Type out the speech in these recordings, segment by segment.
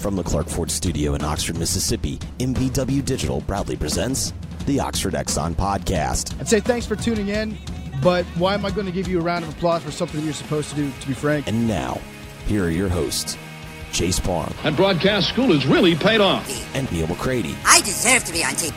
From the Clark Ford Studio in Oxford, Mississippi, MBW Digital proudly presents the Oxford Exxon Podcast. I'd say thanks for tuning in, but why am I going to give you a round of applause for something you're supposed to do, to be frank? And now, here are your hosts, Chase Parham. And broadcast school has really paid off. And Neal McCready. I deserve to be on TV.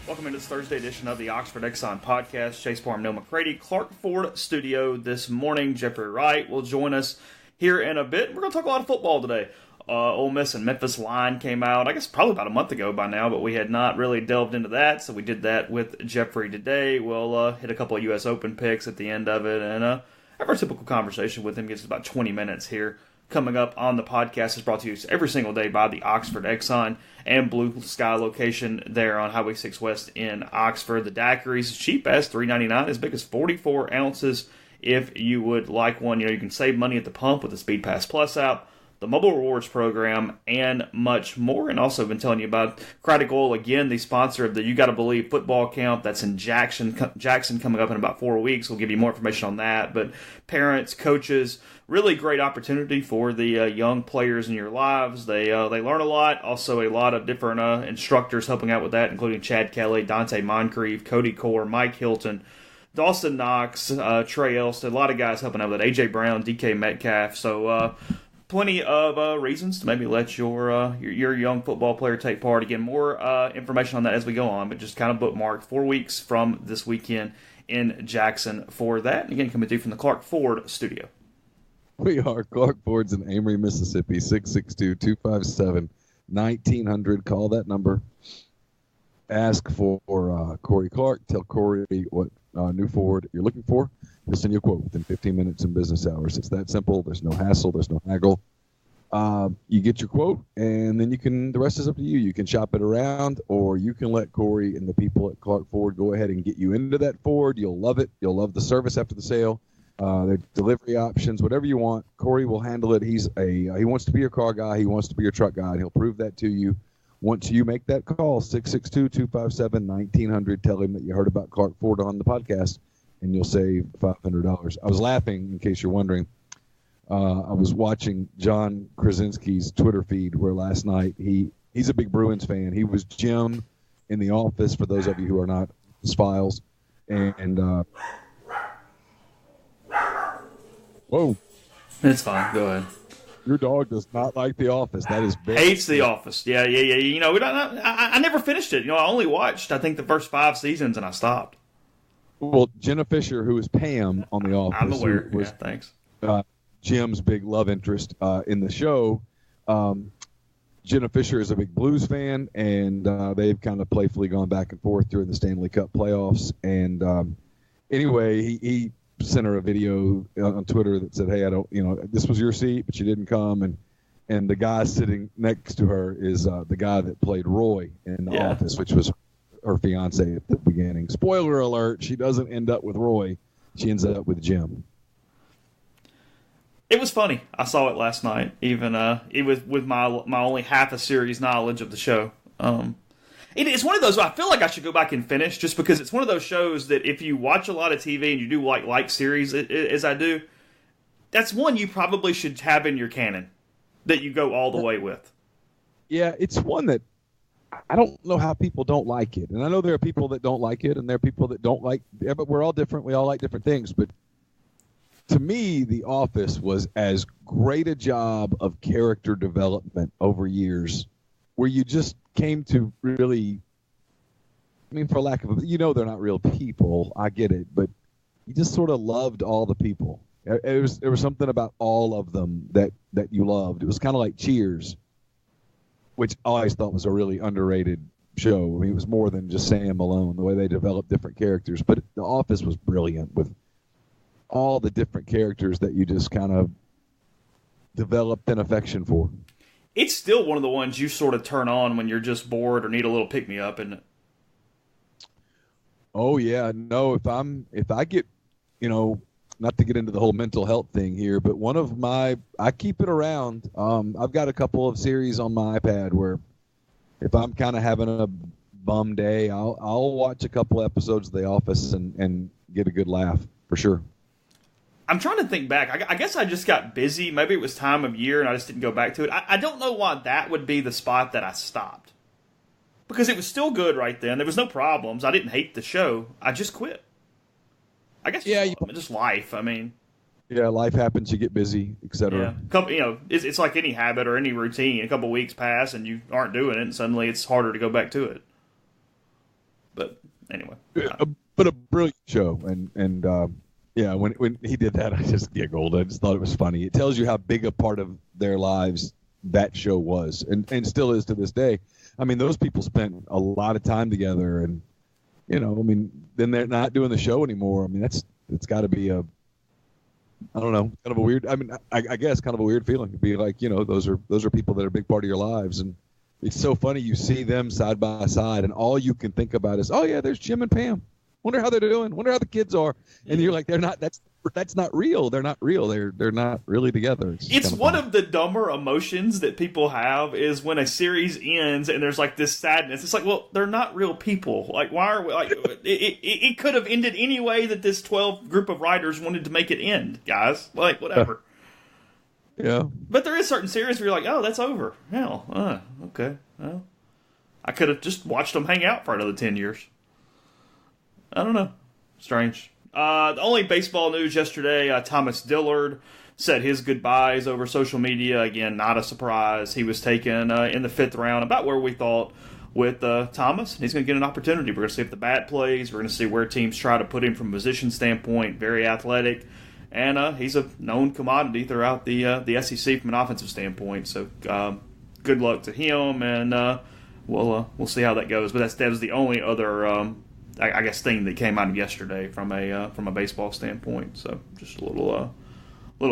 Welcome into this Thursday edition of the Oxford Exxon Podcast. Chase Parham, Neal McCready, Clark Ford Studio this morning. Jeffrey Wright will join us here in a bit. We're going to talk a lot of football today. Ole Miss and Memphis line came out, I guess probably about a month ago by now, but we had not really delved into that, so we did that with Jeffrey today. We'll hit a couple of U.S. Open picks at the end of it, and have our typical conversation with him. Gets about 20 minutes here. Coming up on the podcast is brought to you every single day by the Oxford Exxon and Blue Sky location there on Highway 6 West in Oxford. The daiquiris as cheap as $3.99, as big as 44 ounces if you would like one. You know, you can save money at the pump with the Speed Pass Plus app, the mobile rewards program, and much more. And also been telling you about Craddock Oil, again, the sponsor of the You Gotta Believe football camp. That's in Jackson coming up in about 4 weeks. We'll give you more information on that. But parents, coaches, really great opportunity for the young players in your lives. They learn a lot. Also a lot of different instructors helping out with that, including Chad Kelly, Dante Moncrief, Cody Core, Mike Hilton, Dawson Knox, Trey Elston. A lot of guys helping out with that. A.J. Brown, DK Metcalf. So plenty of reasons to maybe let your young football player take part. Again, more information on that as we go on, but just kind of bookmark 4 weeks from this weekend in Jackson for that. And again, coming to you from the Clark Ford Studio. We are Clark Ford's in Amory, Mississippi, 662-257-1900. Call that number. Ask for Corey Clark. Tell Corey what new Ford you're looking for. He'll send you a quote within 15 minutes in business hours. It's that simple. There's no hassle. There's no haggle. You get your quote, and then the rest is up to you. You can shop it around, or you can let Corey and the people at Clark Ford go ahead and get you into that Ford. You'll love it. You'll love the service after the sale. Their delivery options, whatever you want, Corey will handle it. He wants to be your car guy. He wants to be your truck guy. And he'll prove that to you once you make that call, 662-257-1900. Tell him that you heard about Clark Ford on the podcast, and you'll save $500. I was laughing, in case you're wondering. I was watching John Krasinski's Twitter feed where last night he's a big Bruins fan. He was Jim in The Office, for those of you who are not his files. And whoa. It's fine. Go ahead. Your dog does not like The Office. That is big. Hates The Office. Yeah. You know, I never finished it. You know, I only watched, I think, the first 5 seasons, and I stopped. Well, Jenna Fisher, who is Pam on The Office. I'm aware. Was, yeah, thanks. Jim's big love interest in the show. Jenna Fisher is a big Blues fan, and they've kind of playfully gone back and forth during the Stanley Cup playoffs. And anyway, he sent her a video on Twitter that said, "Hey, this was your seat, but you didn't come." And the guy sitting next to her is the guy that played Roy in The Office, which was her fiance at the beginning. Spoiler alert: she doesn't end up with Roy; she ends up with Jim. It was funny. I saw it last night. Even it was with my only half a series knowledge of the show. It's one of those I feel like I should go back and finish, just because it's one of those shows that if you watch a lot of TV and you do like series as I do, that's one you probably should have in your canon that you go all the way with. Yeah, it's one that I don't know how people don't like it. And I know there are people that don't like it, and there are people that don't like it, but we're all different. We all like different things. But to me, The Office was as great a job of character development over years, where you just came to really, for lack of they're not real people, I get it, but you just sort of loved all the people. There was something about all of them that you loved. It was kind of like Cheers, which I always thought was a really underrated show. It was more than just Sam Malone, the way they developed different characters. But The Office was brilliant with all the different characters that you just kind of developed an affection for. It's still one of the ones you sort of turn on when you're just bored or need a little pick-me-up, isn't it? Oh, yeah. No, if I get, not to get into the whole mental health thing here, but I keep it around. I've got a couple of series on my iPad where if I'm kind of having a bum day, I'll watch a couple episodes of The Office and get a good laugh for sure. I'm trying to think back. I guess I just got busy. Maybe it was time of year and I just didn't go back to it. I don't know why that would be the spot that I stopped. Because it was still good right then. There was no problems. I didn't hate the show. I just quit. I guess just life. I mean, yeah, life happens. You get busy, etc. Yeah, it's like any habit or any routine. A couple weeks pass and you aren't doing it, and suddenly it's harder to go back to it. But anyway, but a brilliant show, and when he did that, I just giggled. I just thought it was funny. It tells you how big a part of their lives that show was, and still is to this day. I mean, those people spent a lot of time together, and then they're not doing the show anymore. I mean, it's got to be I don't know, kind of a weird. I mean, I guess kind of a weird feeling to be like, those are people that are a big part of your lives, and it's so funny. You see them side by side, and all you can think about is, oh yeah, there's Jim and Pam. Wonder how they're doing. Wonder how the kids are. And you're like, they're not. That's not real. They're not real. They're not really together. It's one of the dumber emotions that people have is when a series ends and there's like this sadness. It's like, well, they're not real people. Like, why are we like? It could have ended any way that this 12 group of writers wanted to make it end, guys. Like, whatever. Yeah. But there is certain series where you're like, oh, that's over. Hell, okay. Well, I could have just watched them hang out for another 10 years. I don't know. Strange. The only baseball news yesterday, Thomas Dillard said his goodbyes over social media. Again, not a surprise. He was taken in the 5th round, about where we thought with Thomas. He's going to get an opportunity. We're going to see if the bat plays. We're going to see where teams try to put him from a position standpoint. Very athletic. And he's a known commodity throughout the SEC from an offensive standpoint. So good luck to him, and we'll see how that goes. But that was the only other I guess thing that came out of yesterday from a baseball standpoint. So just a little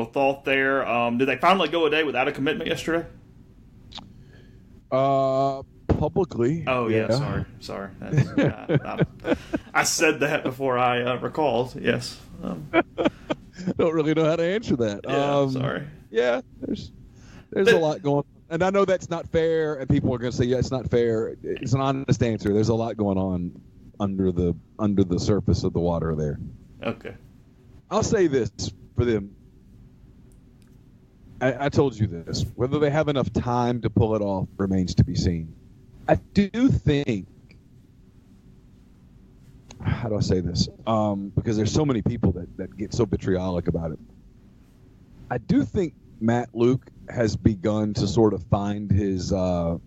thought there. Did they finally go a day without a commitment yesterday? Publicly. Oh yeah. Sorry. I said that before I recalled. Yes. Don't really know how to answer that. Yeah, sorry. Yeah, there's a lot going on. And I know that's not fair, and people are going to say, yeah, it's not fair. It's an honest answer. There's a lot going on under the surface of the water there. Okay. I'll say this for them. I told you this. Whether they have enough time to pull it off remains to be seen. I do think, how do I say this? Because there's so many people that get so vitriolic about it. I do think Matt Luke has begun to sort of find his what's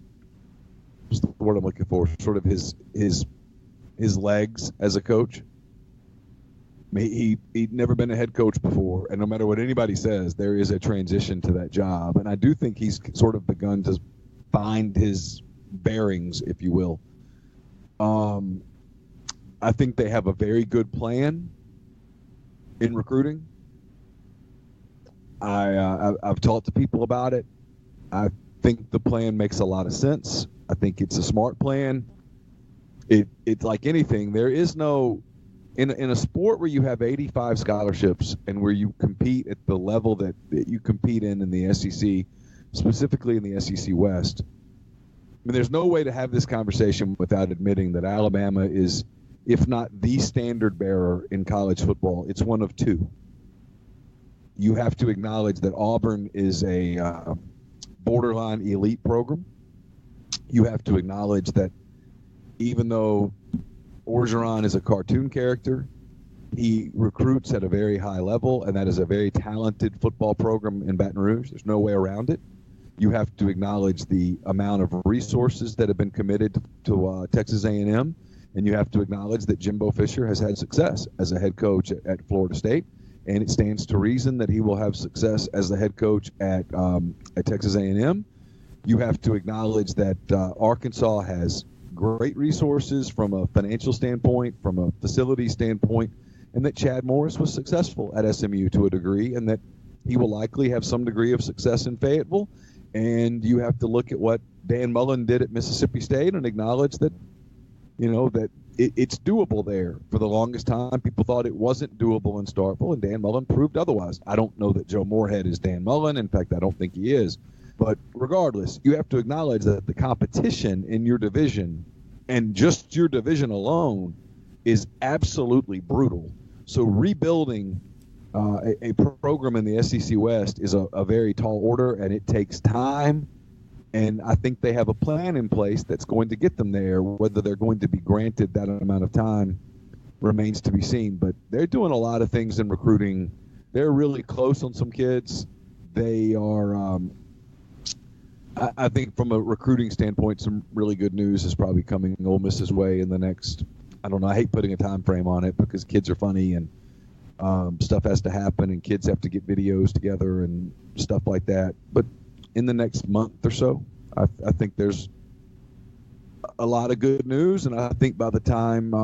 the word I'm looking for? Sort of his legs as a coach. I mean, he'd never been a head coach before, and no matter what anybody says, there is a transition to that job. And I do think he's sort of begun to find his bearings, if you will. I think they have a very good plan in recruiting. I've talked to people about it. I think the plan makes a lot of sense. I think it's a smart plan. It's like anything. There is no in a sport where you have 85 scholarships and where you compete at the level that you compete in the SEC, specifically in the SEC West. I mean, there's no way to have this conversation without admitting that Alabama is, if not the standard bearer in college football, it's one of two. You have to acknowledge that Auburn is a borderline elite program. You have to acknowledge that even though Orgeron is a cartoon character, he recruits at a very high level, and that is a very talented football program in Baton Rouge. There's no way around it. You have to acknowledge the amount of resources that have been committed to Texas A&M, and you have to acknowledge that Jimbo Fisher has had success as a head coach at Florida State, and it stands to reason that he will have success as the head coach at Texas A&M. You have to acknowledge that Arkansas has great resources from a financial standpoint, from a facility standpoint, and that Chad Morris was successful at SMU to a degree, and that he will likely have some degree of success in Fayetteville. And you have to look at what Dan Mullen did at Mississippi State and acknowledge that, that it's doable there. For the longest time, people thought it wasn't doable in Starkville, and Dan Mullen proved otherwise. I don't know that Joe Moorhead is Dan Mullen. In fact, I don't think he is. But regardless, you have to acknowledge that the competition in your division And just your division alone is absolutely brutal. So rebuilding a program in the SEC West is a very tall order, and it takes time. And I think they have a plan in place that's going to get them there. Whether they're going to be granted that amount of time remains to be seen. But they're doing a lot of things in recruiting. They're really close on some kids. They are, I think from a recruiting standpoint, some really good news is probably coming Ole Miss's way in the next, I don't know, I hate putting a time frame on it because kids are funny and stuff has to happen and kids have to get videos together and stuff like that. But in the next month or so, I think there's a lot of good news, and I think by the time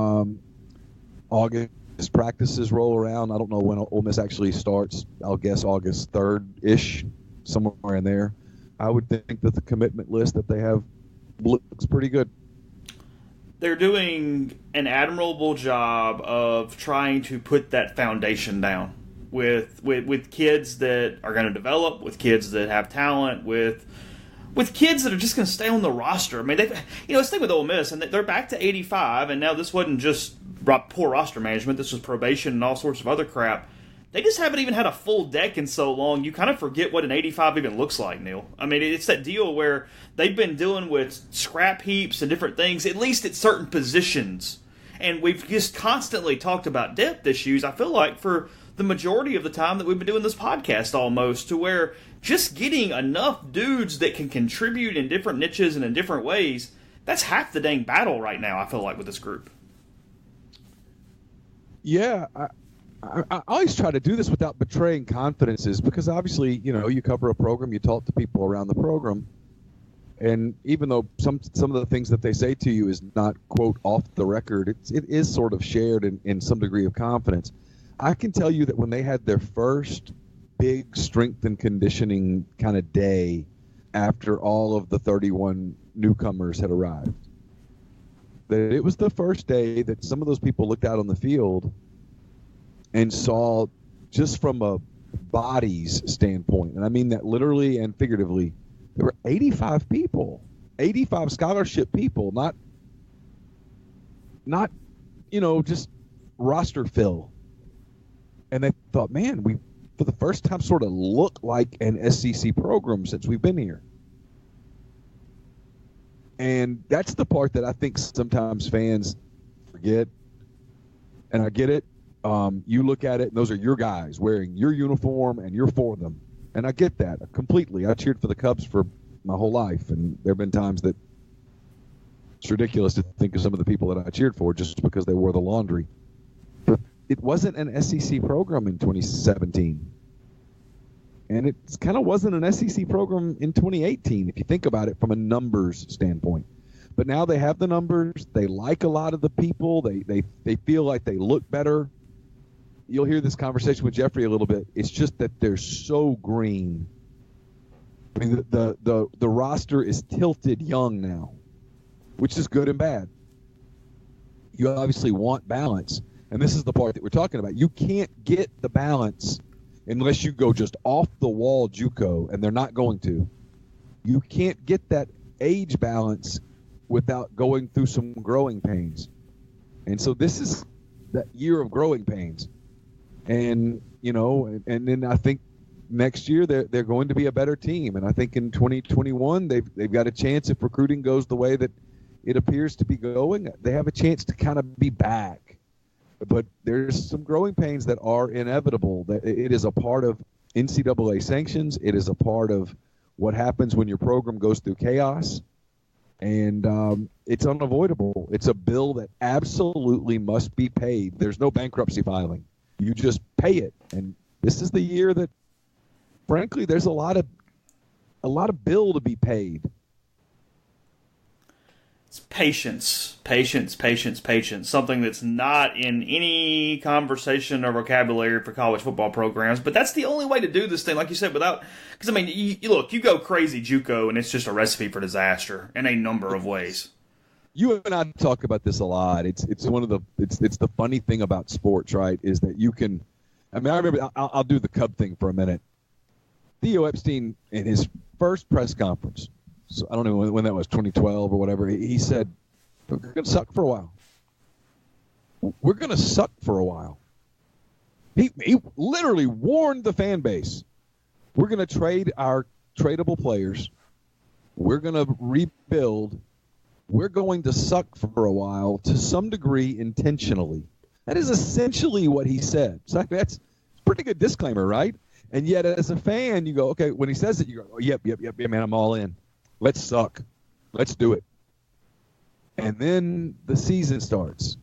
August practices roll around, I don't know when Ole Miss actually starts. I'll guess August 3rd-ish, somewhere in there. I would think that the commitment list that they have looks pretty good. They're doing an admirable job of trying to put that foundation down with kids that are going to develop, with kids that have talent, with kids that are just going to stay on the roster. I mean, it's the thing with Ole Miss, and they're back to 85, and now this wasn't just poor roster management. This was probation and all sorts of other crap. They just haven't even had a full deck in so long, you kind of forget what an 85 even looks like, Neil. I mean, it's that deal where they've been dealing with scrap heaps and different things, at least at certain positions. And we've just constantly talked about depth issues, I feel like, for the majority of the time that we've been doing this podcast almost, to where just getting enough dudes that can contribute in different niches and in different ways, that's half the dang battle right now, I feel like, with this group. Yeah, I always try to do this without betraying confidences because obviously, you cover a program, you talk to people around the program, and even though some of the things that they say to you is not, quote, off the record, it is sort of shared in some degree of confidence. I can tell you that when they had their first big strength and conditioning kind of day after all of the 31 newcomers had arrived, that it was the first day that some of those people looked out on the field and saw, just from a bodies standpoint, and I mean that literally and figuratively, there were 85 people, 85 scholarship people, not just roster fill. And they thought, man, we, for the first time, sort of look like an SEC program since we've been here. And that's the part that I think sometimes fans forget. And I get it. You look at it, and those are your guys wearing your uniform, and you're for them. And I get that completely. I cheered for the Cubs for my whole life, and there have been times that it's ridiculous to think of some of the people that I cheered for just because they wore the laundry. But it wasn't an SEC program in 2017. And it kind of wasn't an SEC program in 2018, if you think about it from a numbers standpoint. But now they have the numbers. They like a lot of the people. They feel like they look better. You'll hear this conversation with Jeffrey a little bit. It's just that they're so green. I mean, the roster is tilted young now, which is good and bad. You obviously want balance. And this is the part that we're talking about. You can't get the balance unless you go just off the wall JUCO, and they're not going to. You can't get that age balance without going through some growing pains. And so this is that year of growing pains. And, and then I think next year they're going to be a better team. And I think in 2021 they've got a chance, if recruiting goes the way that it appears to be going, they have a chance to kind of be back. But there's some growing pains that are inevitable. That it is a part of NCAA sanctions. It is a part of what happens when your program goes through chaos. And it's unavoidable. It's a bill that absolutely must be paid. There's no bankruptcy filing. You just pay it. And this is the year that, frankly, there's a lot of bill to be paid. It's patience. Something that's not in any conversation or vocabulary for college football programs. But that's the only way to do this thing, like you said, without... Because, I mean, you go crazy JUCO, and it's just a recipe for disaster in a number of ways. You and I talk about this a lot. It's one of the... It's the funny thing about sports, right, is that you can... I mean, I remember... I'll do the Cub thing for a minute. Theo Epstein, in his first press conference... So I don't know when that was, 2012 or whatever. He said, We're going to suck for a while. We're going to suck for a while. He literally warned the fan base. We're going to trade our tradable players. We're going to rebuild. We're going to suck for a while to some degree intentionally. That is essentially what he said. So that's a pretty good disclaimer, right? And yet as a fan, you go, okay, when he says it, you go, oh, yep, man, I'm all in. Let's suck. Let's do it. And then the season starts.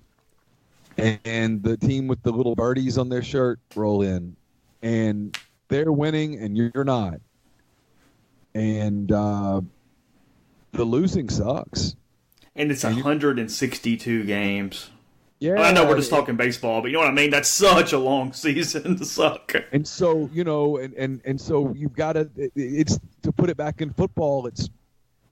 And the team with the little birdies on their shirt roll in. And they're winning and you're not. And the losing sucks. And it's 162 games. Yeah. I know we're just talking baseball, but you know what I mean? That's such a long season to suck. And so, and so you've got to, it's to put it back in football,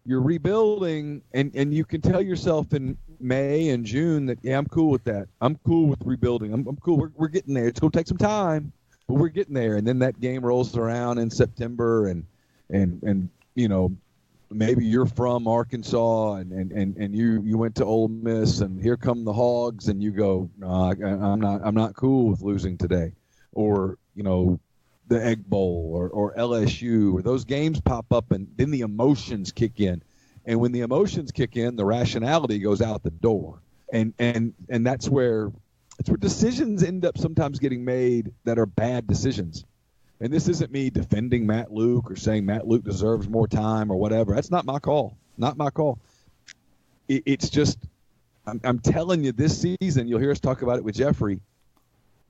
you're rebuilding and you can tell yourself in May and June that, yeah, I'm cool with that. I'm cool with rebuilding. I'm cool. We're getting there. It's going to take some time, but we're getting there. And then that game rolls around in September and maybe you're from Arkansas and you went to Ole Miss and here come the Hogs and you go, no, I'm not cool with losing today, or the Egg Bowl or LSU, or those games pop up and then the emotions kick in, and when the emotions kick in, the rationality goes out the door, and that's where decisions end up sometimes getting made that are bad decisions. And this isn't me defending Matt Luke or saying Matt Luke deserves more time or whatever. That's not my call. Not my call. It's just, I'm telling you, this season, you'll hear us talk about it with Jeffrey.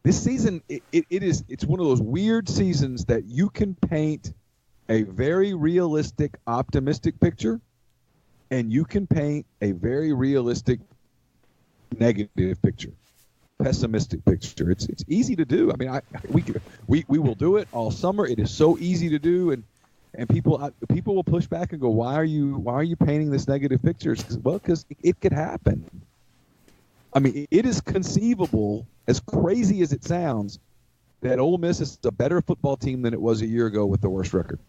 This season, it's one of those weird seasons that you can paint a very realistic, optimistic picture, and you can paint a very realistic, negative picture. Pessimistic picture. It's easy to do. I mean, we will do it all summer. It is so easy to do, and people will push back and go, why are you painting this negative picture? Well, because it could happen. I mean, it is conceivable, as crazy as it sounds, that Ole Miss is a better football team than it was a year ago with the worst record.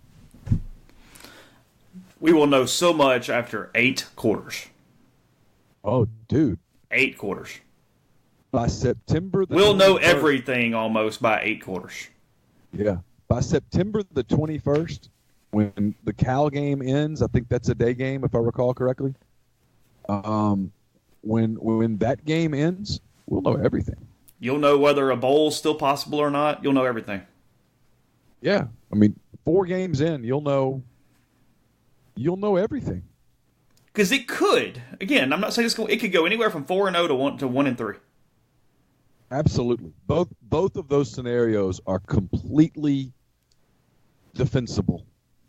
We will know so much after 8 quarters. Oh, dude. 8 quarters. By September the We'll 21st, know everything almost by 8 quarters. Yeah. By September the 21st, when the Cal game ends, I think that's a day game if I recall correctly. When that game ends, we'll know everything. You'll know whether a bowl's still possible or not. You'll know everything. Yeah. I mean, 4 games in, you'll know everything. Because it could. Again, I'm not saying it could go anywhere from 4-0 to 1-3. Absolutely. Both of those scenarios are completely defensible.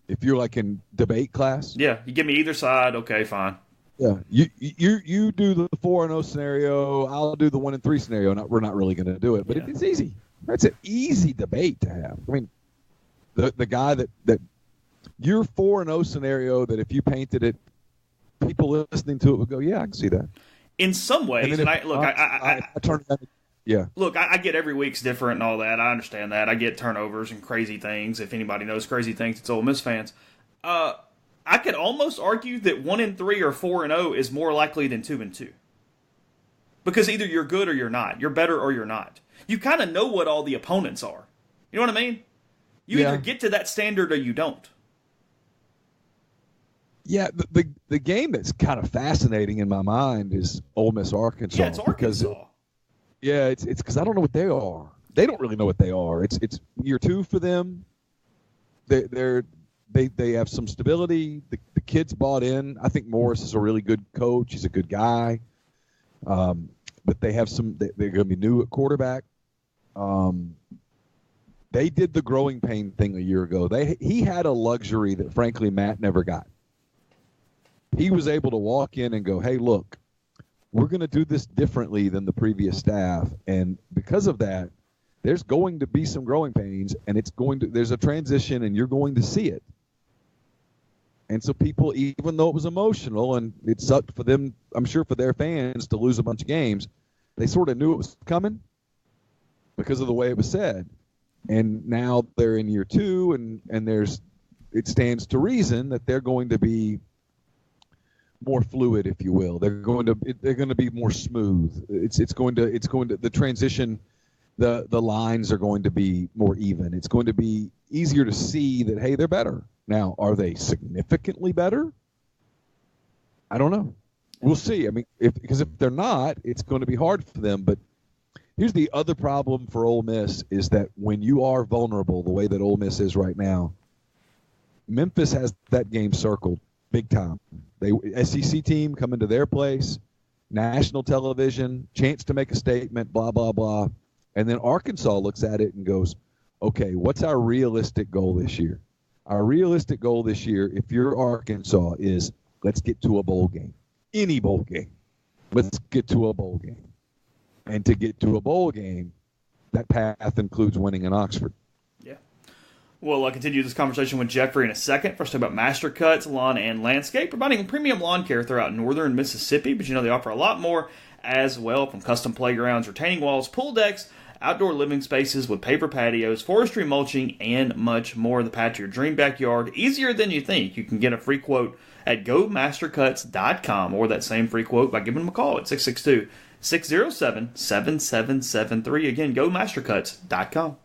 If you're like in debate class. Yeah, you give me either side, okay, fine. Yeah, you do the 4-0 scenario, I'll do the 1-3 scenario. We're not really going to do it, but it's easy. That's an easy debate to have. I mean, the guy that your 4-0 scenario, that if you painted it, people listening to it would go, yeah, I can see that. In some ways, and I turn it. Yeah. Look, I get every week's different and all that. I understand that. I get turnovers and crazy things. If anybody knows crazy things, it's Ole Miss fans. I could almost argue that 1-3 or 4-0 is more likely than 2-2. Because either you're good or you're not. You're better or you're not. You kind of know what all the opponents are. You know what I mean? You either get to that standard or you don't. Yeah, the game that's kind of fascinating in my mind is Ole Miss Arkansas. Yeah, it's Arkansas. It's because I don't know what they are. They don't really know what they are. It's year 2 for them. They have some stability. The kids bought in. I think Morris is a really good coach. He's a good guy. But they have they're going to be new at quarterback. They did the growing pain thing a year ago. He had a luxury that, frankly, Matt never got. He was able to walk in and go, hey, look, we're going to do this differently than the previous staff. And because of that, there's going to be some growing pains, and there's a transition, and you're going to see it. And so people, even though it was emotional and it sucked for them, I'm sure for their fans, to lose a bunch of games, they sort of knew it was coming because of the way it was said. And now they're in year 2, and it stands to reason that they're going to be more fluid, if you will. They're going to be more smooth. It's going to the transition, the lines are going to be more even. It's going to be easier to see that, hey, they're better. Now, are they significantly better? I don't know. We'll see. I mean, because if they're not, it's going to be hard for them. But here's the other problem for Ole Miss is that when you are vulnerable, the way that Ole Miss is right now, Memphis has that game circled big time. They SEC team coming to their place, national television, chance to make a statement, blah, blah, blah. And then Arkansas looks at it and goes, okay, what's our realistic goal this year? Our realistic goal this year, if you're Arkansas, is let's get to a bowl game. Any bowl game. Let's get to a bowl game. And to get to a bowl game, that path includes winning in Oxford. Yeah. We'll continue this conversation with Jeffrey in a second. First, talk about Master Cuts Lawn and Landscape, providing premium lawn care throughout northern Mississippi. But they offer a lot more as well, from custom playgrounds, retaining walls, pool decks, outdoor living spaces with paper patios, forestry mulching, and much more. The path to your dream backyard, easier than you think. You can get a free quote at gomastercuts.com, or that same free quote by giving them a call at 662-607-7773. Again, gomastercuts.com.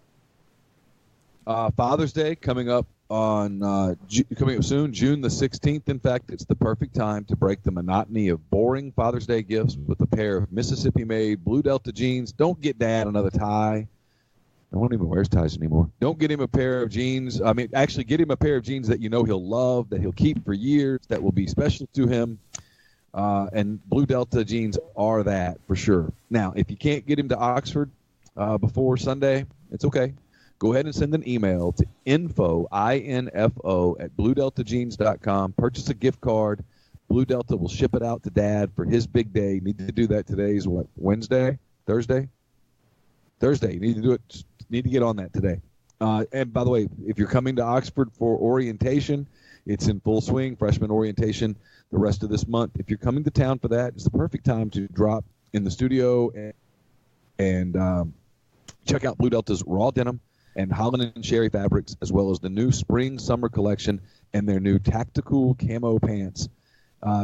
Father's Day coming up soon, June the 16th. In fact, it's the perfect time to break the monotony of boring Father's Day gifts with a pair of Mississippi-made Blue Delta jeans. Don't get Dad another tie. No one even wears ties anymore. Don't get him a pair of jeans. Actually, get him a pair of jeans that he'll love, that he'll keep for years, that will be special to him. And Blue Delta jeans are that for sure. Now, if you can't get him to Oxford before Sunday, it's okay. Go ahead and send an email to info at bluedeltajeans.com. Purchase a gift card. Blue Delta will ship it out to Dad for his big day. Need to do that. Today's what? Wednesday? Thursday? Thursday. You need to do it. Need to get on that today. And by the way, if you're coming to Oxford for orientation, it's in full swing. Freshman orientation the rest of this month. If you're coming to town for that, it's the perfect time to drop in the studio and check out Blue Delta's raw denim and Holland and Sherry fabrics, as well as the new spring-summer collection and their new tactical camo pants.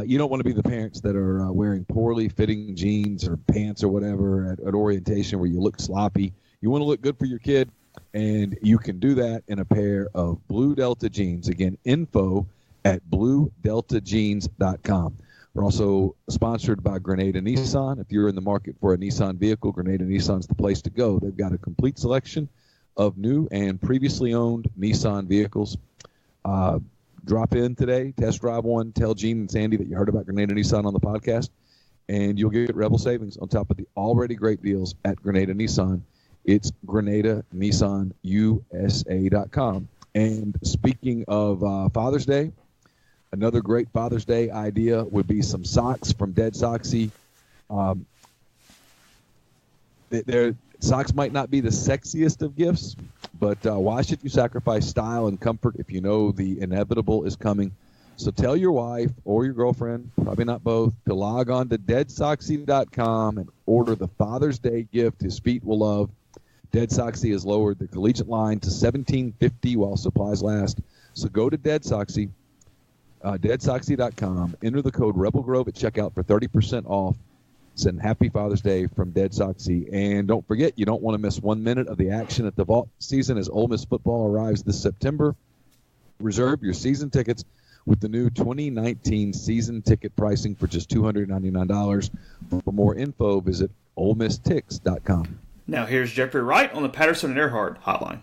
You don't want to be the parents that are wearing poorly fitting jeans or pants or whatever at orientation where you look sloppy. You want to look good for your kid, and you can do that in a pair of Blue Delta jeans. Again, info at bluedeltajeans.com. We're also sponsored by Grenada Nissan. If you're in the market for a Nissan vehicle, Grenada Nissan's the place to go. They've got a complete selection of new and previously owned Nissan vehicles. Drop in today, test drive one, tell Gene and Sandy that you heard about Grenada Nissan on the podcast, and you'll get Rebel savings on top of the already great deals at Grenada Nissan. It's GrenadaNissanUSA.com. And speaking of Father's Day, another great Father's Day idea would be some socks from Dead Soxy. Their socks might not be the sexiest of gifts, but why should you sacrifice style and comfort if you know the inevitable is coming? So tell your wife or your girlfriend, probably not both, to log on to deadsoxy.com and order the Father's Day gift his feet will love. Dead Soxy has lowered the collegiate line to $17.50 while supplies last. So go to Dead Soxy, deadsoxy.com, enter the code RebelGrove at checkout for 30% off. Send Happy Father's Day from Dead Soxy. And don't forget, you don't want to miss 1 minute of the action at the Vault season as Ole Miss football arrives this September. Reserve your season tickets with the new 2019 season ticket pricing for just $299. For more info, visit OleMissTix.com. Now here's Jeffrey Wright on the Patterson and Earhart hotline.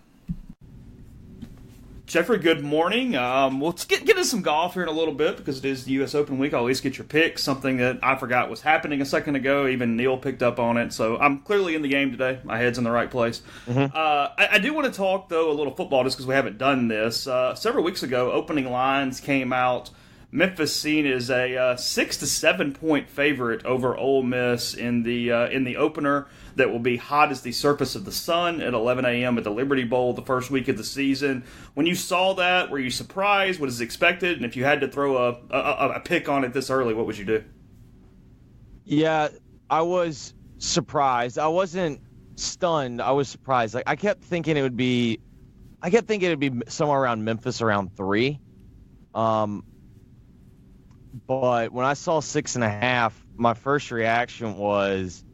Jeffrey, good morning. Let's get into some golf here in a little bit because it is the U.S. Open week. I always get your picks, something that I forgot was happening a second ago. Even Neil picked up on it. So I'm clearly in the game today. My head's in the right place. Mm-hmm. I do want to talk, though, a little football just because we haven't done this. Several weeks ago, opening lines came out. Memphis seen as a 6 to 7 point favorite over Ole Miss in the opener that will be hot as the surface of the sun at 11 a.m. at the Liberty Bowl the first week of the season. When you saw that, were you surprised? What is expected? And if you had to throw a pick on it this early, what would you do? Yeah, I was surprised. I wasn't stunned. I was surprised. Like I kept thinking it would be somewhere around Memphis around 3. But when I saw 6.5, my first reaction was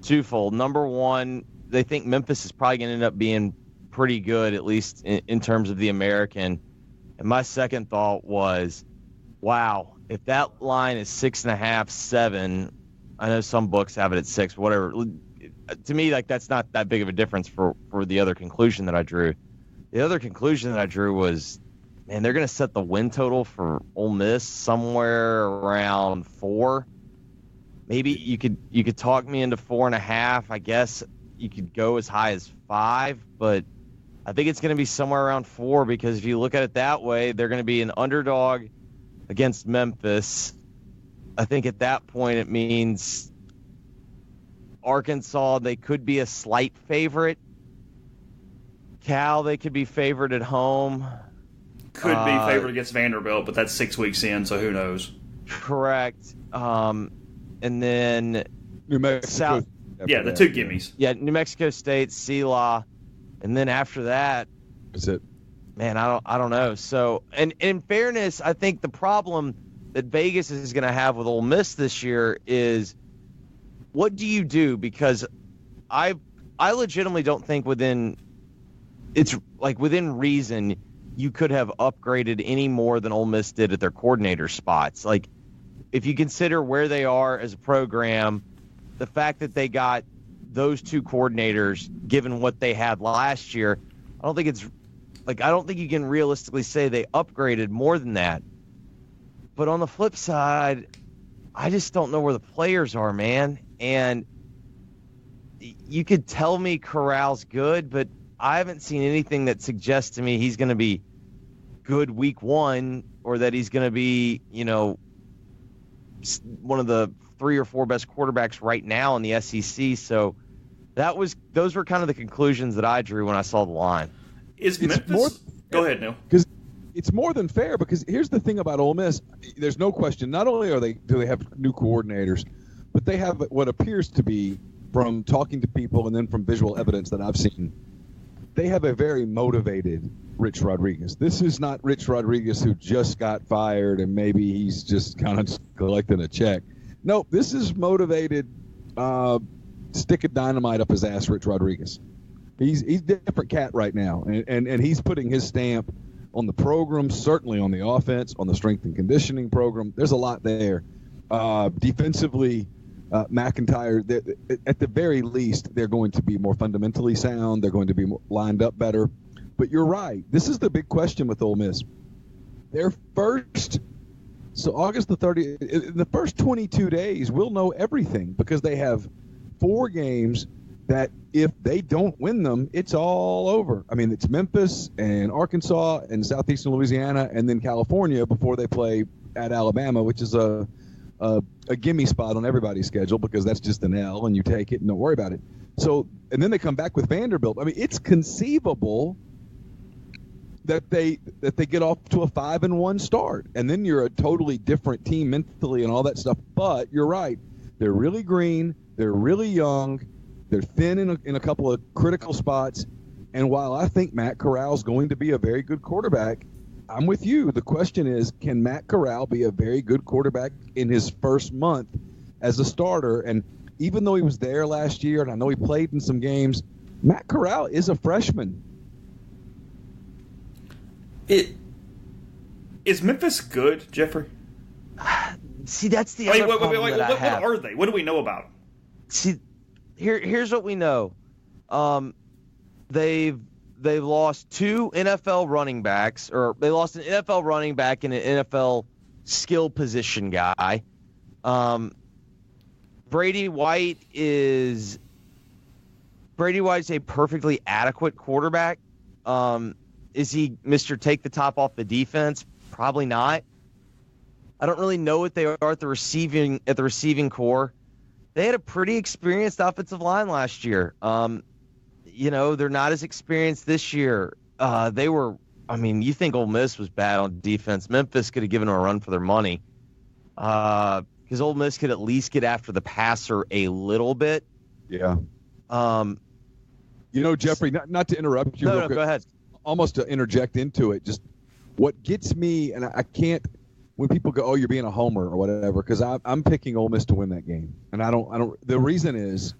twofold. Number one, they think Memphis is probably going to end up being pretty good, at least in terms of the American. And my second thought was, wow, if that line is 6.5, 7, I know some books have it at 6, whatever. To me, like, that's not that big of a difference for the other conclusion that I drew. The other conclusion that I drew was, man, they're going to set the win total for Ole Miss somewhere around 4. Maybe you could talk me into 4.5. I guess you could go as high as 5, but I think it's going to be somewhere around 4 because if you look at it that way, they're going to be an underdog against Memphis. I think at that point it means Arkansas, they could be a slight favorite. Cal, they could be favored at home. Could be favored against Vanderbilt, but that's 6 weeks in, so who knows? Correct. And then New Mexico. The two gimmies. Yeah, New Mexico State, CELA, and then after that, That's it. man, I don't know. So, and in fairness, I think the problem that Vegas is going to have with Ole Miss this year is, what do you do? Because I legitimately don't think within reason you could have upgraded any more than Ole Miss did at their coordinator spots. Like, if you consider where they are as a program, the fact that they got those two coordinators, given what they had last year, I don't think you can realistically say they upgraded more than that. But on the flip side, I just don't know where the players are, man. And you could tell me Corral's good, but I haven't seen anything that suggests to me he's going to be good week 1 or that he's going to be, one of the 3 or 4 best quarterbacks right now in the SEC. So those were kind of the conclusions that I drew when I saw the line. Go ahead, Neil. Because it's more than fair, because here's the thing about Ole Miss. There's no question. Not only do they have new coordinators, but they have what appears to be, from talking to people and then from visual evidence that I've seen, they have a very motivated Rich Rodriguez. This is not Rich Rodriguez who just got fired and maybe he's just kind of collecting a check. No, this is motivated, stick a dynamite up his ass Rich Rodriguez. He's a different cat right now, and he's putting his stamp on the program, certainly on the offense, on the strength and conditioning program. There's a lot there. Defensively, McIntyre, at the very least, they're going to be more fundamentally sound. They're going to be lined up better. But you're right. This is the big question with Ole Miss. So August the 30th, in the first 22 days, we'll know everything because they have 4 games that if they don't win them, it's all over. I mean, it's Memphis and Arkansas and Southeastern Louisiana and then California before they play at Alabama, which is a gimme spot on everybody's schedule because that's just an L and you take it and don't worry about it. So, and then they come back with Vanderbilt. I mean, it's conceivable that they get off to a 5-1 start, and then you're a totally different team mentally and all that stuff. But you're right; they're really green, they're really young, they're thin in a couple of critical spots. And while I think Matt Corral's going to be a very good quarterback, I'm with you. The question is, can Matt Corral be a very good quarterback in his first month as a starter? And even though he was there last year, and I know he played in some games, Matt Corral is a freshman. Is Memphis good, Jeffrey? See, that's the other problem that I have. What are they? What do we know about them? See, here's what we know. They've lost 2 NFL running backs, or they lost an NFL running back and an NFL skill position guy. Brady White's a perfectly adequate quarterback. Is he Mr. Take the top off the defense? Probably not. I don't really know what they are at the receiving core. They had a pretty experienced offensive line last year. They're not as experienced this year. You think Ole Miss was bad on defense. Memphis could have given them a run for their money. Because Ole Miss could at least get after the passer a little bit. Yeah. Jeffrey, not to interrupt you. No, go ahead. Almost to interject into it, just what gets me, and I can't when people go, "Oh, you're being a homer" or whatever, because I'm picking Ole Miss to win that game, and I don't. The reason is,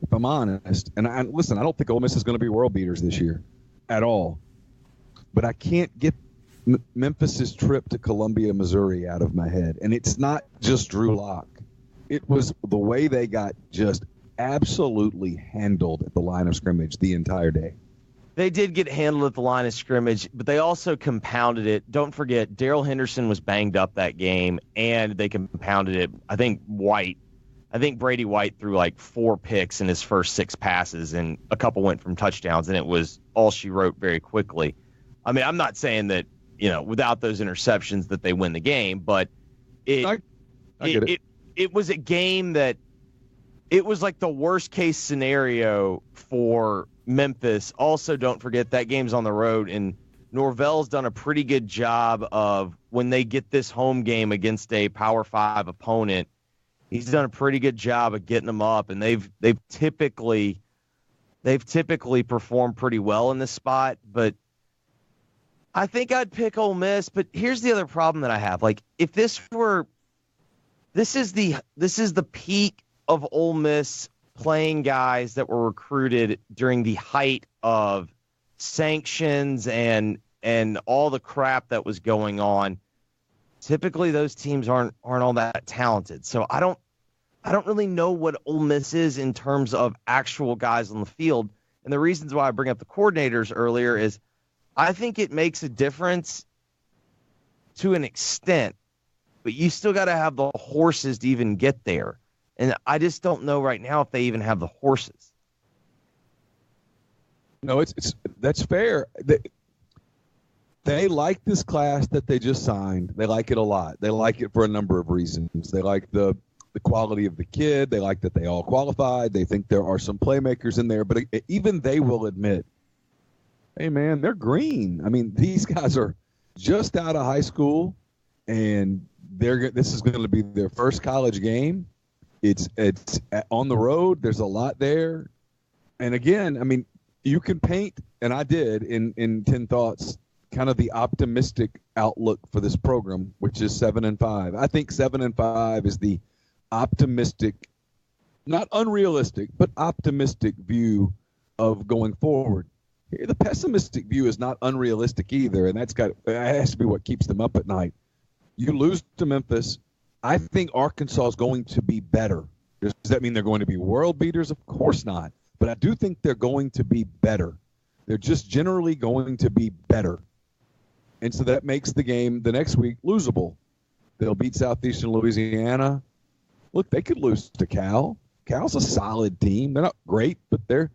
if I'm honest, and listen, I don't think Ole Miss is going to be world beaters this year, at all. But I can't get Memphis's trip to Columbia, Missouri, out of my head, and it's not just Drew Lock. It was the way they got just absolutely handled at the line of scrimmage the entire day. They did get handled at the line of scrimmage, but they also compounded it. Don't forget, Darrell Henderson was banged up that game, and they compounded it. I think Brady White threw like 4 picks in his first 6 passes, and a couple went from touchdowns, and it was all she wrote very quickly. I mean, I'm not saying that, without those interceptions that they win the game, but I get it. It was a game that it was like the worst case scenario for Memphis. Also, don't forget that game's on the road, and Norvell's done a pretty good job of when they get this home game against a Power 5 opponent, he's done a pretty good job of getting them up, and they've typically performed pretty well in this spot. But I think I'd pick Ole Miss. But here's the other problem that I have: like, if this is the peak of Ole Miss playing guys that were recruited during the height of sanctions and all the crap that was going on. Typically, those teams aren't all that talented. So I don't really know what Ole Miss is in terms of actual guys on the field. And the reasons why I bring up the coordinators earlier is I think it makes a difference to an extent, but you still got to have the horses to even get there. And I just don't know right now if they even have the horses. No, that's fair. They like this class that they just signed. They like it a lot. They like it for a number of reasons. They like the quality of the kid. They like that they all qualified. They think there are some playmakers in there. But even they will admit, hey, man, they're green. I mean, these guys are just out of high school, and this is going to be their first college game. It's on the road. There's a lot there. And again, I mean, you can paint, and I did in 10 Thoughts, kind of the optimistic outlook for this program, which is 7-5. I think 7-5 is the optimistic, not unrealistic, but optimistic view of going forward. The pessimistic view is not unrealistic either, and that has to be what keeps them up at night. You lose to Memphis. I think Arkansas is going to be better. Does that mean they're going to be world beaters? Of course not. But I do think they're going to be better. They're just generally going to be better. And so that makes the game the next week losable. They'll beat Southeastern Louisiana. Look, they could lose to Cal. Cal's a solid team. They're not great, but they're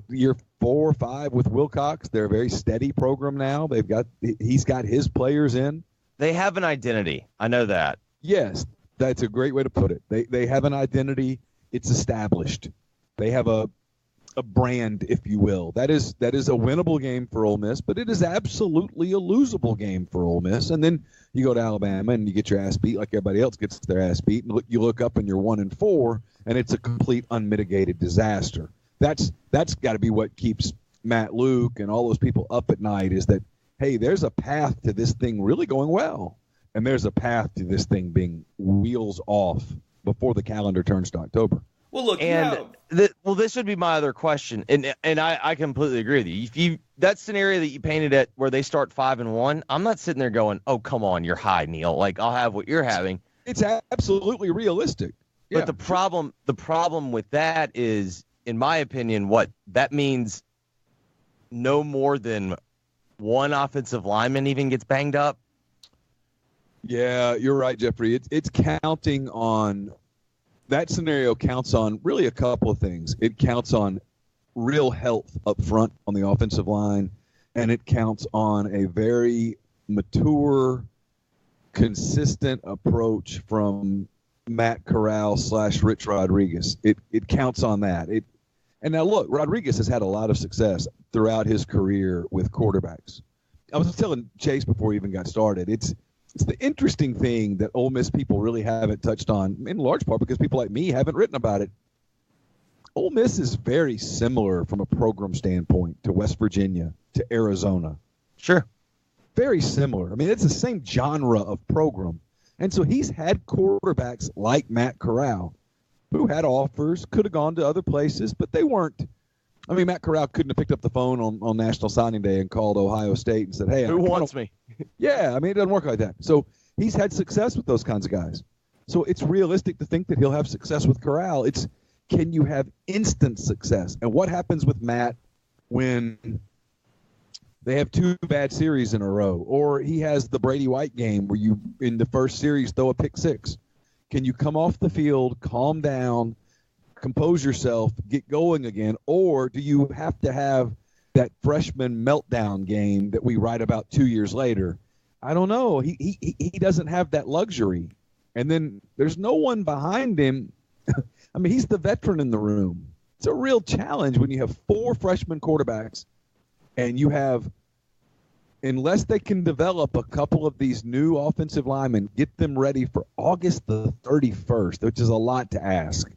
year 4 or 5 with Wilcox. They're a very steady program now. He's got his players in. They have an identity. I know that. Yes, that's a great way to put it. They have an identity. It's established. They have a brand, if you will. That is a winnable game for Ole Miss, but it is absolutely a losable game for Ole Miss. And then you go to Alabama and you get your ass beat like everybody else gets their ass beat. And you look up and you're 1-4, and it's a complete unmitigated disaster. That's got to be what keeps Matt Luke and all those people up at night, is that, hey, there's a path to this thing really going well. And there's a path to this thing being wheels off before the calendar turns to October. Well, look, this would be my other question, and I completely agree with you. That scenario that you painted at where they start 5-1, I'm not sitting there going, "Oh, come on, you're high, Neil." Like, I'll have what you're having. It's absolutely realistic. But Yeah. the problem with that is, in my opinion, what that means, no more than one offensive lineman even gets banged up. Yeah, you're right, Jeffrey. It's counting on that scenario. Counts on really a couple of things. It counts on real health up front on the offensive line, and it counts on a very mature, consistent approach from Matt Corral / Rich Rodriguez. It counts on that. And now look, Rodriguez has had a lot of success throughout his career with quarterbacks. I was telling Chase before we even got started. It's the interesting thing that Ole Miss people really haven't touched on, in large part because people like me haven't written about it. Ole Miss is very similar from a program standpoint to West Virginia, to Arizona. Sure. very similar. I mean, it's the same genre of program. And so he's had quarterbacks like Matt Corral who had offers, could have gone to other places, but they weren't. I mean, Matt Corral couldn't have picked up the phone on National Signing Day and called Ohio State and said, hey, who wants me? Yeah, I mean, it doesn't work like that. So he's had success with those kinds of guys. So it's realistic to think that he'll have success with Corral. It's, can you have instant success? And what happens with Matt when they have 2 bad series in a row, or he has the Brady White game where you, in the first series, throw a pick 6? Can you come off the field, calm down, compose yourself, get going again, or do you have to have that freshman meltdown game that we write about 2 years later? I don't know. He doesn't have that luxury. And then there's no one behind him. I mean, he's the veteran in the room. It's a real challenge when you have 4 freshman quarterbacks and you have, unless they can develop a couple of these new offensive linemen, get them ready for August the 31st, which is a lot to ask.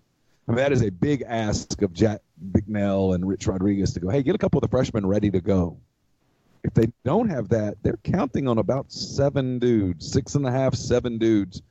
I mean, that is a big ask of Jack Bicknell and Rich Rodriguez to go, hey, get a couple of the freshmen ready to go. If they don't have that, they're counting on about 7 dudes, 6.5, 7 dudes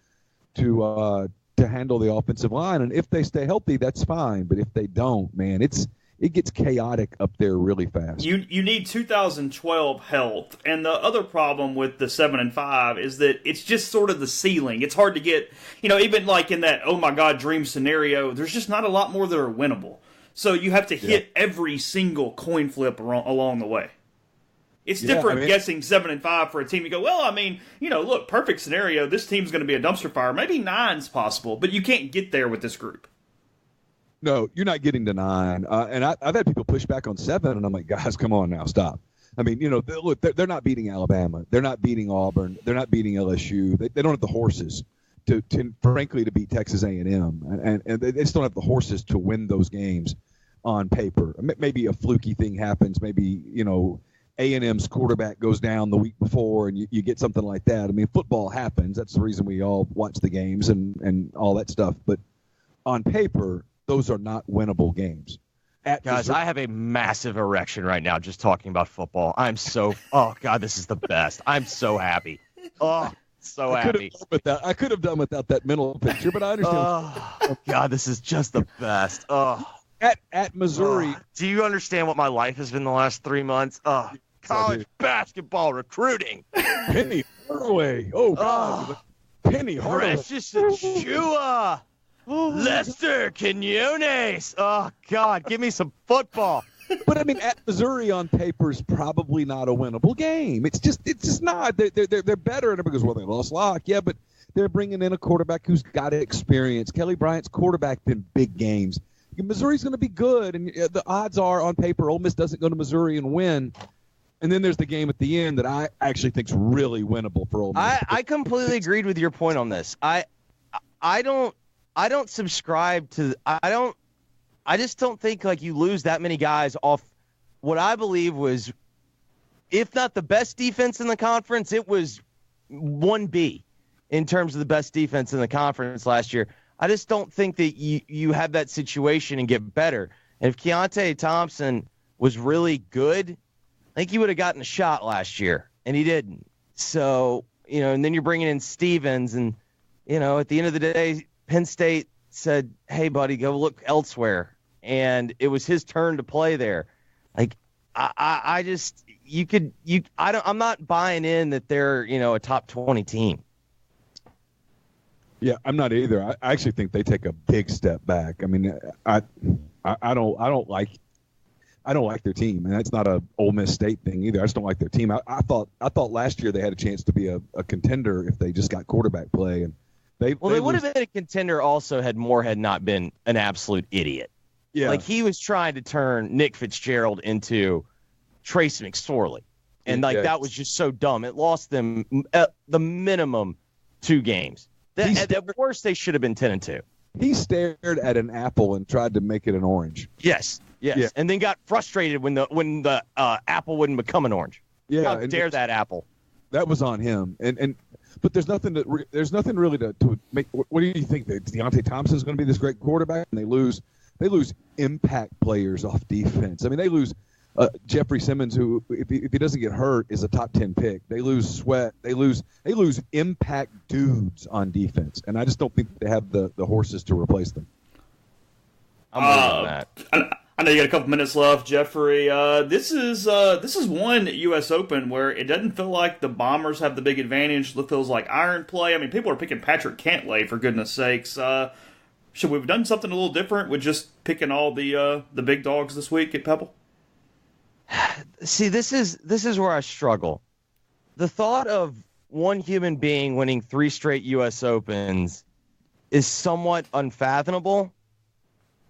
to handle the offensive line. And if they stay healthy, that's fine. But if they don't, man, it gets chaotic up there really fast. You need 2012 health, and the other problem with the 7-5 is that it's just sort of the ceiling. It's hard to get, even like in that oh my god dream scenario. There's just not a lot more that are winnable. So you have to hit every single coin flip along the way. It's different guessing 7-5 for a team. You go, well, I mean, look, perfect scenario. This team's going to be a dumpster fire. Maybe 9's possible, but you can't get there with this group. No, you're not getting to 9. And I've had people push back on 7, and I'm like, guys, come on now, stop. I mean, look, they're not beating Alabama. They're not beating Auburn. They're not beating LSU. They don't have the horses to frankly, to beat Texas A&M. And they just don't have the horses to win those games on paper. Maybe a fluky thing happens. Maybe, A&M's quarterback goes down the week before and you get something like that. I mean, football happens. That's the reason we all watch the games and all that stuff. But on paper, those are not winnable games. Guys, I have a massive erection right now just talking about football. I'm so – oh, God, this is the best. I'm so happy. Oh, so happy. I could have done without that mental picture, but I understand. Oh, God, this is just the best. Oh. At Missouri. Do you understand what my life has been the last 3 months? College basketball recruiting. Penny Hardaway. Oh, God. Penny Hardaway. Precious Achua. Lester Quinones. Oh, God, give me some football. But, I mean, at Missouri on paper is probably not a winnable game. It's just not. They're better. And everybody goes, well, they lost Locke. Yeah, but they're bringing in a quarterback who's got experience. Kelly Bryant's quarterbacked in big games. Missouri's going to be good, and the odds are on paper Ole Miss doesn't go to Missouri and win. And then there's the game at the end that I actually think is really winnable for Ole Miss. I completely agreed with your point on this. I don't subscribe to I just don't think like you lose that many guys off what I believe was, if not the best defense in the conference, it was 1B in terms of the best defense in the conference last year. I just don't think that you have that situation and get better. And if Keontae Thompson was really good, I think he would have gotten a shot last year, and he didn't. So, and then you're bringing in Stevens, and, at the end of the day, Penn State said, hey, buddy, go look elsewhere. And it was his turn to play there. Like, I'm not buying in that they're, a top 20 team. Yeah, I'm not either. I actually think they take a big step back. I mean, I don't like their team, and that's not a Ole Miss State thing either. I just don't like their team. I thought last year they had a chance to be a contender if they just got quarterback play, and they would have been a contender also had Moorhead not been an absolute idiot. Yeah, like he was trying to turn Nick Fitzgerald into Trace McSorley, and that was just so dumb. It lost them the minimum 2 games. At worst, they should have been 10-2. He stared at an apple and tried to make it an orange. Yes, yeah. And then got frustrated when the apple wouldn't become an orange. Yeah, how dare that apple? That was on him. But there's nothing really to make. What do you think? That Deontay Thompson's going to be this great quarterback, and they lose impact players off defense. I mean, they lose Jeffrey Simmons, who if he doesn't get hurt, is a top 10 pick. They lose Sweat. They lose impact dudes on defense, and I just don't think they have the horses to replace them. I'm with you on that. I know you got a couple minutes left, Jeffrey. This is one U.S. Open where it doesn't feel like the Bombers have the big advantage. It feels like iron play. I mean, people are picking Patrick Cantlay, for goodness sakes. Should we have done something a little different with just picking all the big dogs this week at Pebble? See, this is where I struggle. The thought of one human being winning 3 straight U.S. Opens is somewhat unfathomable.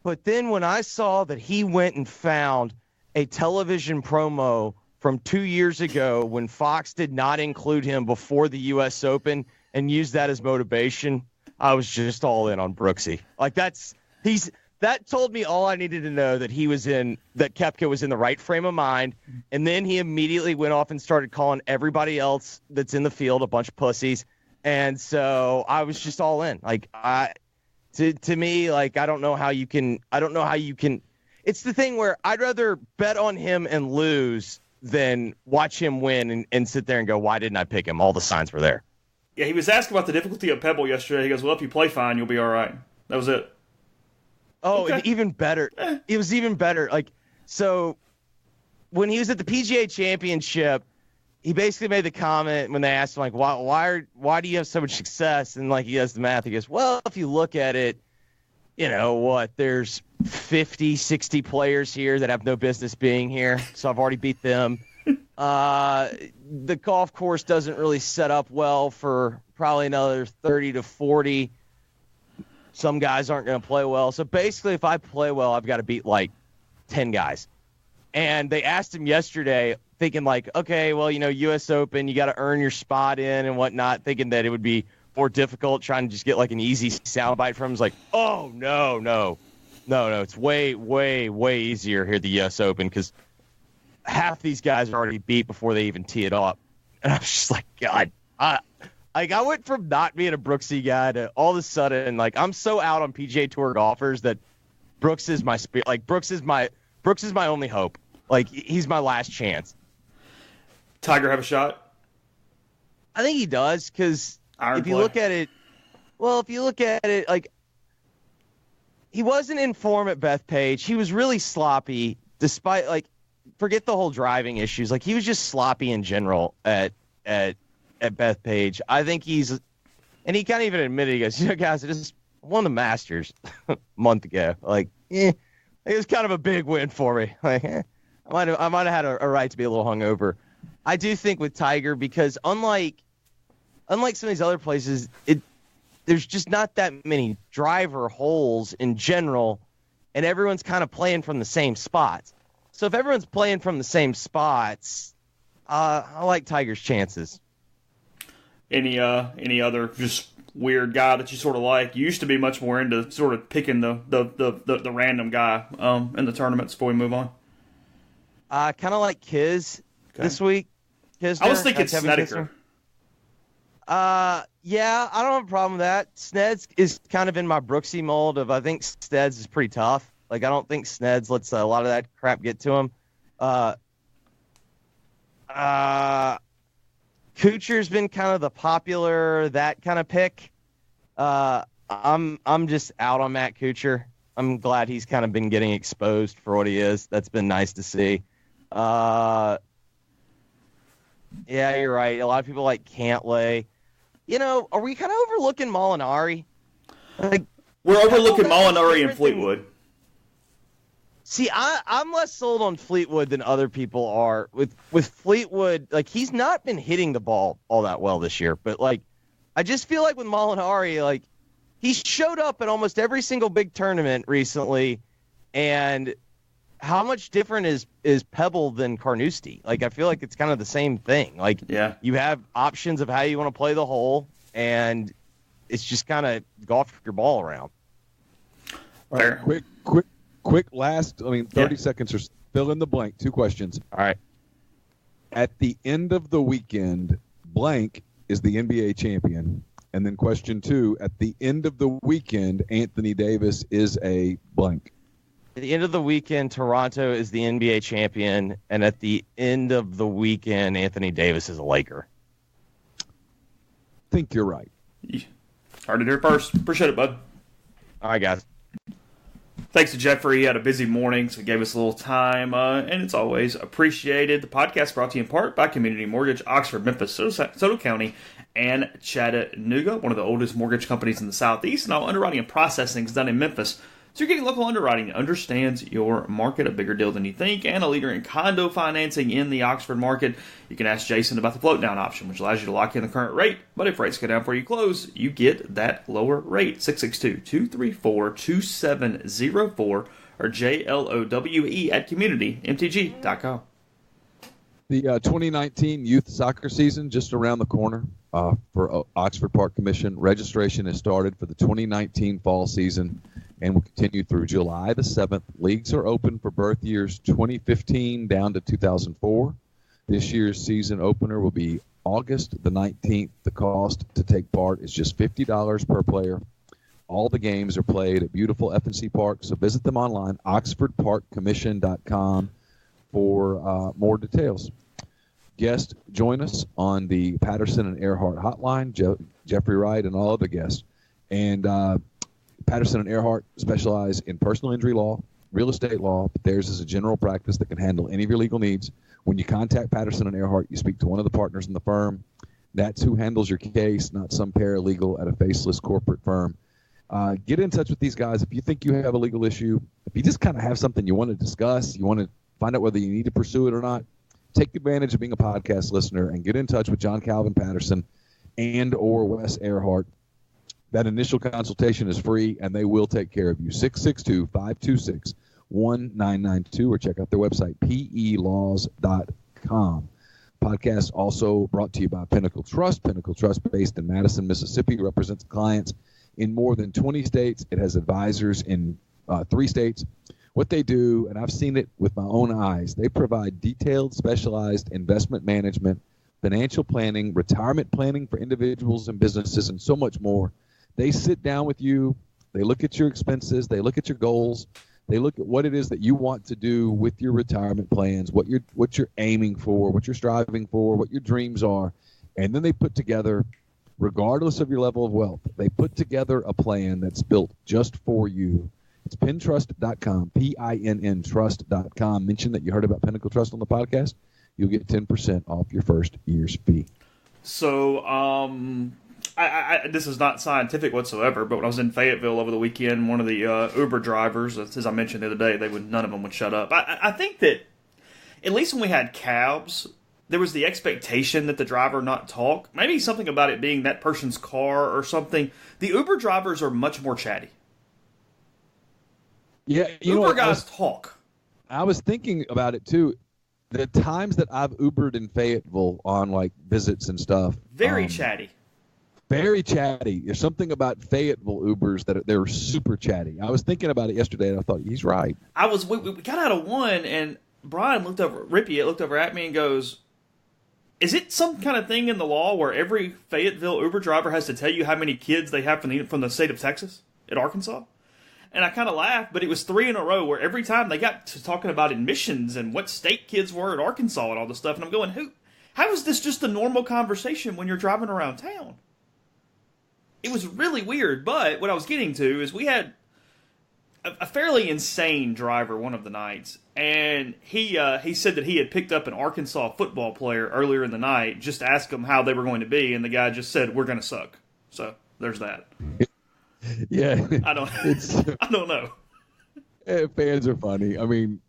But then when I saw that he went and found a television promo from 2 years ago when Fox did not include him before the U.S. Open and used that as motivation, I was just all in on Brooksy. Like that told me all I needed to know, that that Koepka was in the right frame of mind. And then he immediately went off and started calling everybody else that's in the field a bunch of pussies. And so I was just all in. Like to me, like, I don't know how you can, it's the thing where I'd rather bet on him and lose than watch him win and sit there and go, why didn't I pick him? All the signs were there. Yeah, he was asking about the difficulty of Pebble yesterday. He goes, well, if you play fine, you'll be all right. That was it. Oh, okay. And even better. It was even better. Like, so when he was at the PGA Championship, he basically made the comment when they asked him, like, why do you have so much success? And, like, he does the math. He goes, well, if you look at it, you know what, there's 50, 60 players here that have no business being here, so I've already beat them. The golf course doesn't really set up well for probably another 30 to 40. Some guys aren't going to play well. So basically, if I play well, I've got to beat like 10 guys. And they asked him yesterday, thinking like, okay, well, you know, U.S. Open, you got to earn your spot in and whatnot, thinking that it would be more difficult, trying to just get like an easy soundbite from him. It's like, oh, no. It's way, way, way easier here at the U.S. Open because half these guys are already beat before they even tee it up. And I was just like, God, I went from not being a Brooksy guy to all of a sudden, like, I'm so out on PGA Tour golfers that Brooks is my spirit. Like, Brooks is my only hope. Like, he's my last chance. Tiger have a shot? I think he does, because if you look at it, like, he wasn't in form at Bethpage. He was really sloppy, despite, like, forget the whole driving issues. Like, he was just sloppy in general at Bethpage. I think and he kind of even admitted, he goes, you know, guys, I just won the Masters a month ago. Like, it was kind of a big win for me. Like, I might have had a right to be a little hungover. I do think with Tiger, because unlike some of these other places, there's just not that many driver holes in general, and everyone's kind of playing from the same spots. So if everyone's playing from the same spots, I like Tiger's chances. Any other just weird guy that you sort of like? You used to be much more into sort of picking the random guy in the tournaments before we move on. Kind of like Kiz this week. Kisner, I was thinking Snedeker. Yeah, I don't have a problem with that. Sneds is kind of in my Brooksy mold of, I think Sneds is pretty tough. Like, I don't think Sneds lets a lot of that crap get to him. Kuchar's been kind of the popular, that kind of pick. I'm just out on Matt Kuchar. I'm glad he's kind of been getting exposed for what he is. That's been nice to see. Yeah, you're right. A lot of people like Cantlay. You know, are we kind of overlooking Molinari? Like, we're overlooking Molinari and Fleetwood. See, I'm less sold on Fleetwood than other people are. With Fleetwood, like, he's not been hitting the ball all that well this year. But, like, I just feel like with Molinari, like, he showed up at almost every single big tournament recently. And how much different is Pebble than Carnoustie? Like, I feel like it's kind of the same thing. Like, yeah, you have options of how you want to play the hole, and it's just kind of golf your ball around. All right, quick last, 30 seconds or fill in the blank. 2 questions. All right. At the end of the weekend, blank is the NBA champion. And then question 2, at the end of the weekend, Anthony Davis is a blank. the end of the weekend, Toronto is the NBA champion, and at the end of the weekend, Anthony Davis is a Laker. I think you're right. Heard it here first. Appreciate it, bud. All right, guys. Thanks to Jeffrey. He had a busy morning, so he gave us a little time, and it's always appreciated. The podcast brought to you in part by Community Mortgage, Oxford, Memphis, Soto County, and Chattanooga, one of the oldest mortgage companies in the Southeast, and all underwriting and processing is done in Memphis. So you're getting local underwriting that understands your market, a bigger deal than you think, and a leader in condo financing in the Oxford market. You can ask Jason about the float down option, which allows you to lock in the current rate. But if rates go down before you close, you get that lower rate. 662-234-2704 or JLOWE at communitymtg.com. The 2019 youth soccer season just around the corner for Oxford Park Commission. Registration has started for the 2019 fall season and will continue through July the 7th. Leagues are open for birth years 2015 down to 2004. This year's season opener will be August the 19th. The cost to take part is just $50 per player. All the games are played at beautiful F&C Park, so visit them online, oxfordparkcommission.com, for more details. Guests join us on the Patterson and Earhart hotline, Jeffrey Wright and all other guests. And Patterson and Earhart specialize in personal injury law, real estate law, but theirs is a general practice that can handle any of your legal needs. When you contact Patterson and Earhart, you speak to one of the partners in the firm. That's who handles your case, not some paralegal at a faceless corporate firm. Get in touch with these guys if you think you have a legal issue. If you just kind of have something you want to discuss, you want to find out whether you need to pursue it or not, take advantage of being a podcast listener and get in touch with John Calvin Patterson and or Wes Earhart. That initial consultation is free, and they will take care of you. 662-526-1992, or check out their website, pelaws.com. Podcast also brought to you by Pinnacle Trust. Pinnacle Trust, based in Madison, Mississippi, represents clients in more than 20 states. It has advisors in 3 states. What they do, and I've seen it with my own eyes, they provide detailed, specialized investment management, financial planning, retirement planning for individuals and businesses, and so much more. They sit down with you. They look at your expenses. They look at your goals. They look at what it is that you want to do with your retirement plans, what you're aiming for, what you're striving for, what your dreams are. And then they put together, regardless of your level of wealth, they put together a plan that's built just for you. It's pintrust.com, P-I-N-N trust.com. Mention that you heard about Pinnacle Trust on the podcast. You'll get 10% off your first year's fee. So, this is not scientific whatsoever, but when I was in Fayetteville over the weekend, one of the Uber drivers, as I mentioned the other day, none of them would shut up. I think that, at least when we had cabs, there was the expectation that the driver not talk. Maybe something about it being that person's car or something. The Uber drivers are much more chatty. Yeah, Uber guys talk. I was thinking about it too. The times that I've Ubered in Fayetteville on like visits and stuff, very chatty. Very chatty. There's something about Fayetteville Ubers that they're super chatty. I was thinking about it yesterday, and I thought he's right. We got out of one, and Brian looked over at me and goes, "Is it some kind of thing in the law where every Fayetteville Uber driver has to tell you how many kids they have from the state of Texas at Arkansas?" And I kind of laughed, but it was 3 in a row where every time they got to talking about admissions and what state kids were at Arkansas and all this stuff, and I'm going, how is this just a normal conversation when you're driving around town? It was really weird, but what I was getting to is we had a fairly insane driver one of the nights, and he said that he had picked up an Arkansas football player earlier in the night, just to ask him how they were going to be, and the guy just said, "We're going to suck." So there's that. Yeah, I don't know. Fans are funny. I mean,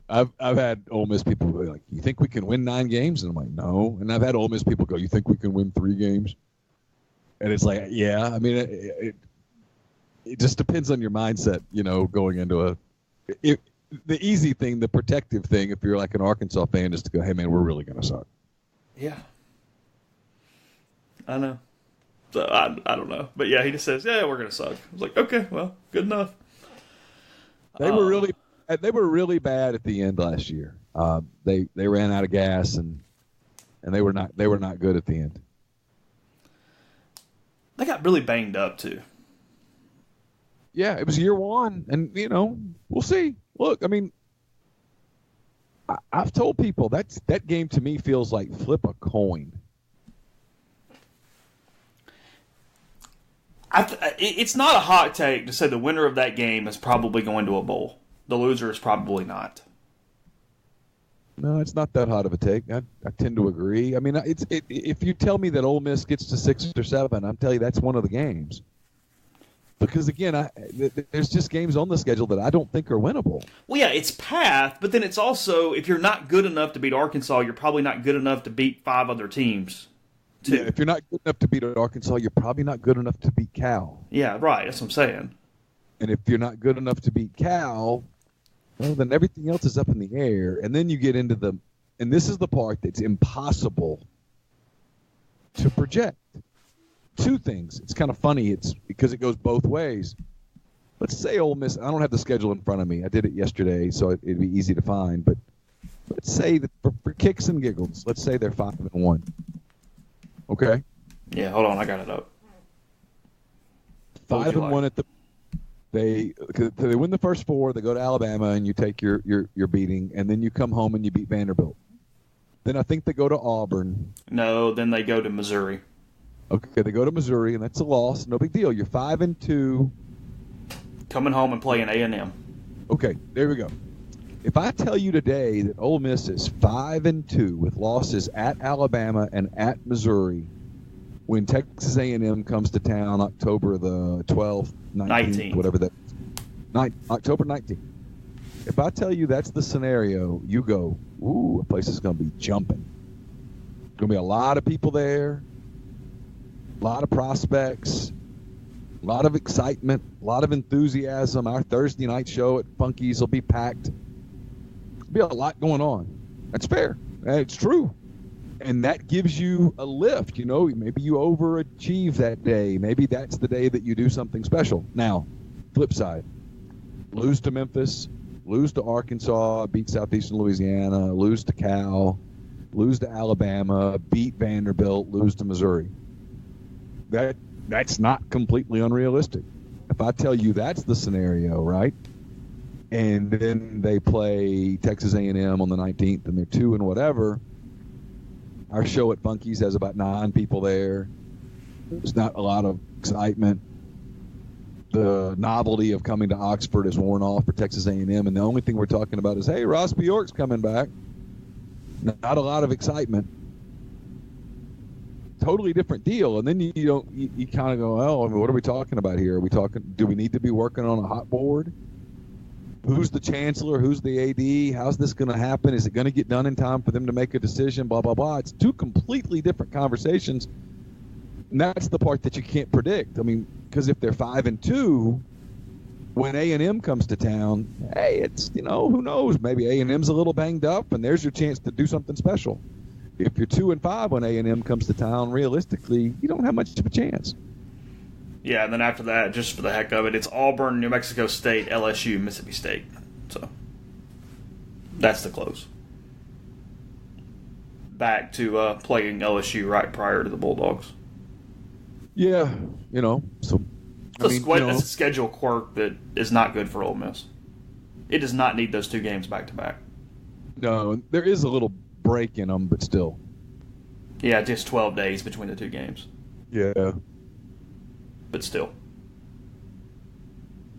I've had Ole Miss people be like, "You think we can win 9 games?" And I'm like, "No." And I've had Ole Miss people go, "You think we can win 3 games?" And it's like, yeah. I mean, it just depends on your mindset, going into the easy thing, the protective thing. If you're like an Arkansas fan, is to go, "Hey man, we're really going to suck." Yeah, I know. So I don't know, but yeah, he just says, "Yeah, we're gonna suck." I was like, "Okay, well, good enough." They were really bad at the end last year. They ran out of gas and they were not good at the end. They got really banged up too. Yeah, it was year 1, and we'll see. Look, I mean, I've told people that game to me feels like flip a coin. It's not a hot take to say the winner of that game is probably going to a bowl. The loser is probably not. No, it's not that hot of a take. I tend to agree. I mean, if you tell me that Ole Miss gets to 6 or 7, I'm telling you that's one of the games. Because, again, there's just games on the schedule that I don't think are winnable. Well, yeah, it's path, but then it's also, if you're not good enough to beat Arkansas, you're probably not good enough to beat 5 other teams, too. Yeah, if you're not good enough to beat Arkansas, you're probably not good enough to beat Cal. Yeah, right. That's what I'm saying. And if you're not good enough to beat Cal, well, then everything else is up in the air. And then you get into and this is the part that's impossible to project. 2 things. It's kind of funny. It's because it goes both ways. Let's say Ole Miss. I don't have the schedule in front of me. I did it yesterday, so it'd be easy to find. But let's say that for kicks and giggles, let's say they're 5-1. Okay. Yeah, hold on. I got it up. 5-1 at the. They win the first 4. They go to Alabama, and you take your beating, and then you come home and you beat Vanderbilt. Then I think they go to Auburn. No, then they go to Missouri. Okay, they go to Missouri, and that's a loss. No big deal. You're 5-2. Coming home and playing A&M. Okay, there we go. If I tell you today that Ole Miss is 5-2 with losses at Alabama and at Missouri, when Texas A&M comes to town October the 12th, 19th, whatever that is, October 19th. If I tell you that's the scenario, you go, ooh, the place is going to be jumping. There's going to be a lot of people there. A lot of prospects, a lot of excitement, a lot of enthusiasm. Our Thursday night show at Funky's will be packed. There'll be a lot going on. That's fair. It's true. And that gives you a lift. You know, maybe you overachieve that day. Maybe that's the day that you do something special. Now, flip side, lose to Memphis, lose to Arkansas, beat Southeastern Louisiana, lose to Cal, lose to Alabama, beat Vanderbilt, lose to Missouri. That's not completely unrealistic. If I tell you that's the scenario, right? And then they play Texas A&M on the 19th, and they're 2 and whatever. Our show at Funky's has about 9 people there. There's not a lot of excitement. The novelty of coming to Oxford is worn off for Texas A&M, and the only thing we're talking about is, hey, Ross Bjork's coming back. Not a lot of excitement. Totally different deal. And then you kind of go, oh, I mean, what are we talking about here? Are we talking? Do we need to be working on a hot board? Who's the chancellor? Who's the AD? How's this going to happen? Is it going to get done in time for them to make a decision? Blah, blah, blah. It's 2 completely different conversations. And that's the part that you can't predict. I mean, because if they're 5-2, when A&M comes to town, hey, it's, who knows? Maybe A&M's a little banged up, and there's your chance to do something special. If you're 2-5 when A&M comes to town, realistically, you don't have much of a chance. Yeah, and then after that, just for the heck of it, it's Auburn, New Mexico State, LSU, Mississippi State. So that's the close. Back to playing LSU right prior to the Bulldogs. Yeah, so It's a schedule quirk that is not good for Ole Miss. It does not need those 2 games back to back. No, there is a little break in them, but still. Yeah, just 12 days between the 2 games. Yeah. But still.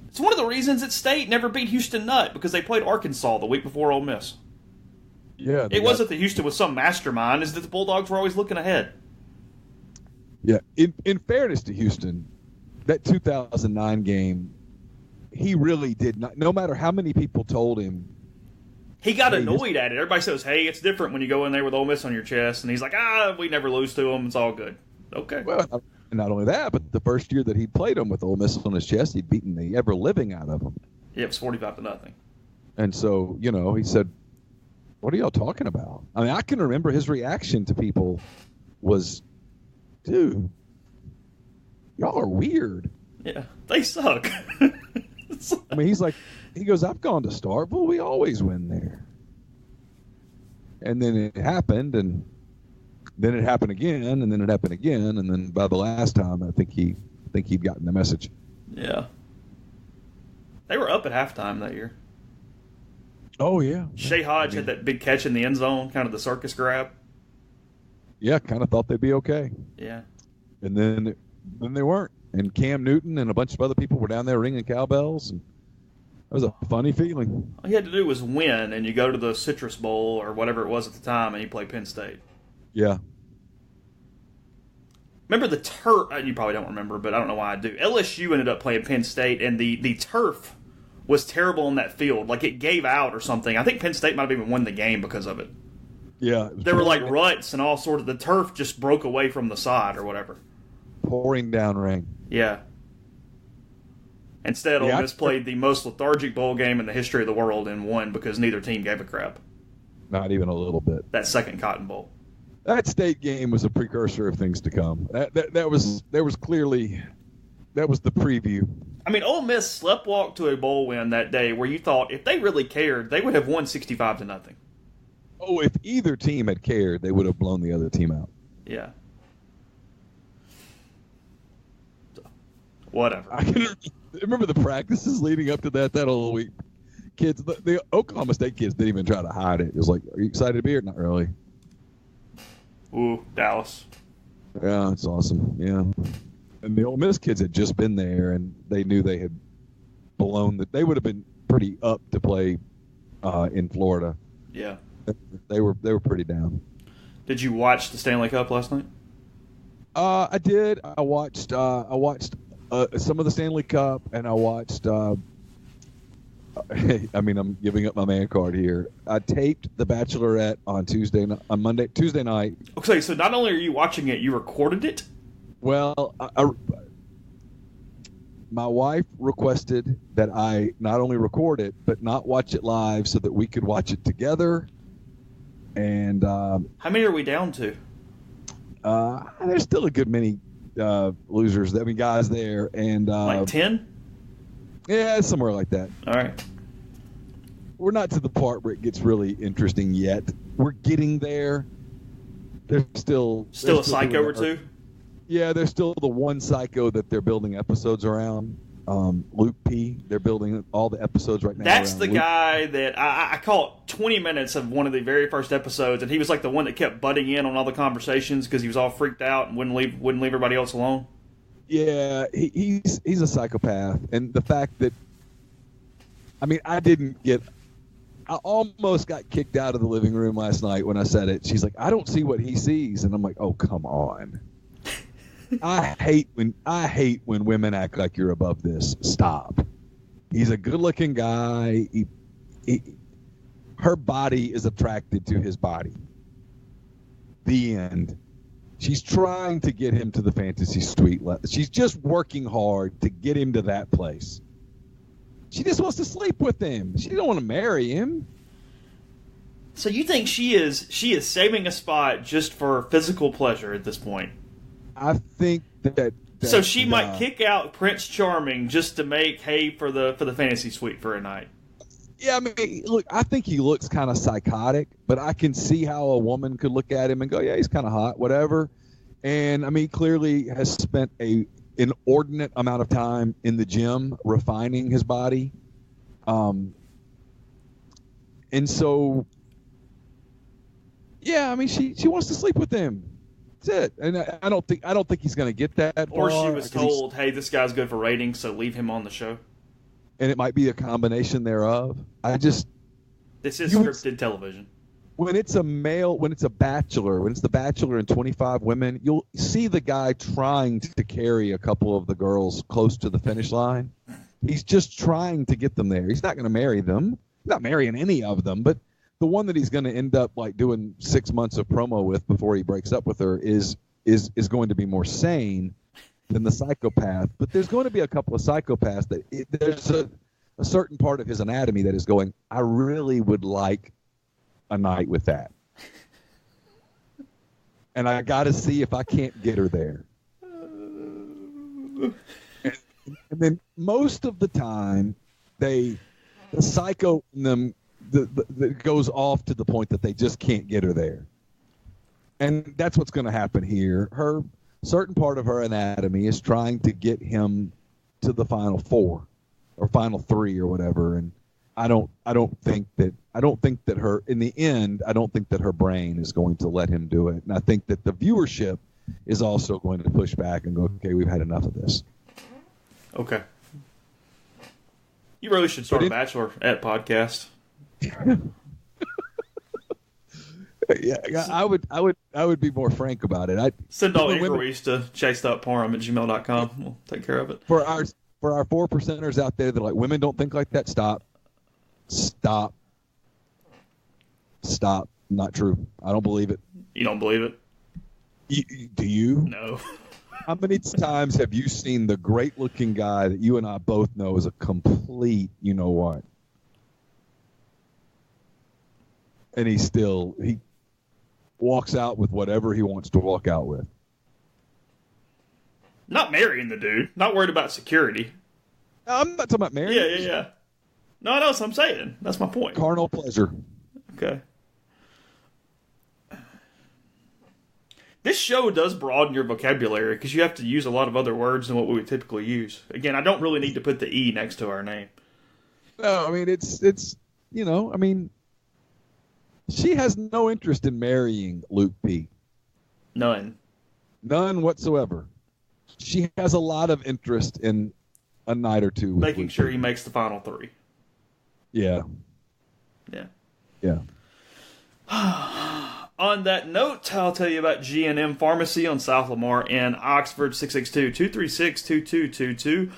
It's one of the reasons that State never beat Houston Nutt, because they played Arkansas the week before Ole Miss. Yeah. It wasn't that Houston was some mastermind, it's that the Bulldogs were always looking ahead. Yeah. In fairness to Houston, that 2009 game, he really did not, no matter how many people told him. He got annoyed at it. Everybody says, hey, it's different when you go in there with Ole Miss on your chest. And he's like, we never lose to them. It's all good. Okay. Well, not only that, but the first year that he played them with Ole Miss on his chest, he'd beaten the ever-living out of them. Yeah, it was 45-0. And so, he said, what are y'all talking about? I mean, I can remember his reaction to people was, dude, y'all are weird. Yeah, they suck. I mean, he goes, I've gone to Starkville. We always win there. And then it happened, and then it happened again, and then it happened again, and then by the last time, I think he'd gotten the message. Yeah. They were up at halftime that year. Oh, yeah. Shea Hodge had that big catch in the end zone, kind of the circus grab. Yeah, kind of thought they'd be okay. Yeah. And then they weren't. And Cam Newton and a bunch of other people were down there ringing cowbells. And it was a funny feeling. All you had to do was win, and you go to the Citrus Bowl or whatever it was at the time, and you play Penn State. Yeah. Remember the turf? You probably don't remember, but I don't know why I do. LSU ended up playing Penn State, and the turf was terrible on that field. Like, it gave out or something. I think Penn State might have even won the game because of it. Yeah. There were, like, ruts and all sorts of... The turf just broke away from the side or whatever. Pouring down rain. Yeah. Instead, Ole Miss played the most lethargic bowl game in the history of the world and won because neither team gave a crap. Not even a little bit. That second Cotton Bowl. That State game was a precursor of things to come. That was clearly the preview. I mean, Ole Miss sleptwalked to a bowl win that day where you thought if they really cared, they would have won 65-0. Oh, if either team had cared, they would have blown the other team out. Yeah. So, whatever. I can remember the practices leading up to that whole week. Kids, the Oklahoma State kids didn't even try to hide it. It was like, are you excited to be here? Not really. Ooh, Dallas. Yeah, it's awesome. Yeah. And the Ole Miss kids had just been there, and they knew they had blown that. They would have been pretty up to play in Florida. Yeah. They were pretty down. Did you watch the Stanley Cup last night? I did. I watched some of the Stanley Cup, and I watched. I mean, I'm giving up my man card here. I taped The Bachelorette on Tuesday night. Okay, so not only are you watching it, you recorded it? Well, my wife requested that I not only record it, but not watch it live so that we could watch it together. And how many are we down to? There's still a good many losers. I mean, guys there, and like 10? Yeah, somewhere like that. All right. We're not to the part where it gets really interesting yet. We're getting there. There's still a psycho or two? Yeah, there's still the one psycho that they're building episodes around. Luke P. They're building all the episodes right now. That's the guy that I caught 20 minutes of one of the very first episodes, and he was like the one that kept butting in on all the conversations because he was all freaked out and wouldn't leave everybody else alone. Yeah, he's a psychopath, and the fact that, I mean, I almost got kicked out of the living room last night when I said it. She's like, I don't see what he sees, and I'm like, oh, come on. I hate when women act like you're above this. Stop. He's a good-looking guy. Her body is attracted to his body. The end. She's trying to get him to the fantasy suite. She's just working hard to get him to that place. She just wants to sleep with him. She don't want to marry him. So you think she is saving a spot just for physical pleasure at this point? I think that so she might kick out Prince Charming just to make hay for the fantasy suite for a night. Yeah, I mean, look, I think he looks kind of psychotic, but I can see how a woman could look at him and go, yeah, he's kind of hot, whatever. And, I mean, clearly has spent an inordinate amount of time in the gym refining his body. And so, yeah, I mean, she wants to sleep with him. That's it. And I don't think he's going to get that. Or she was told, hey, this guy's good for ratings, so leave him on the show. And it might be a combination thereof. This is scripted television. When it's a bachelor, when it's the bachelor and 25 women, you'll see the guy trying to carry a couple of the girls close to the finish line. He's just trying to get them there. He's not going to marry them. He's not marrying any of them, but the one that he's going to end up like doing 6 months of promo with before he breaks up with her is going to be more sane than the psychopath. But there's going to be a couple of psychopaths that there's a certain part of his anatomy that is going, I really would like a night with that. And I got to see if I can't get her there. And then most of the time, the psycho in them that goes off to the point that they just can't get her there. And that's what's going to happen here. Her certain part of her anatomy is trying to get him to the final four or final three or whatever. And I don't think that I don't think that in the end, I don't think that her brain is going to let him do it. And I think that the viewership is also going to push back and go, okay, we've had enough of this. Okay. You really should start a Bachelorette podcast. Yeah, I would be more frank about it. Send all inquiries to chase.parham@gmail.com. We'll take care of it. For our 4%ers out there that are like, women don't think like that, stop. Not true. I don't believe it. You don't believe it? Do you? No. How many times have you seen the great-looking guy that you and I both know is a complete you-know-what? And he walks out with whatever he wants to walk out with. Not marrying the dude. Not worried about security. I'm not talking about marriage. Yeah. No, that's what I'm saying. That's my point. Carnal pleasure. Okay. This show does broaden your vocabulary because you have to use a lot of other words than what we would typically use. Again, I don't really need to put the E next to our name. No, I mean, it's she has no interest in marrying Luke P. None whatsoever. She has a lot of interest in a night or two. Making sure he makes the final three. Yeah. On that note, I'll tell you about G&M Pharmacy on South Lamar in Oxford, 662-236-2222.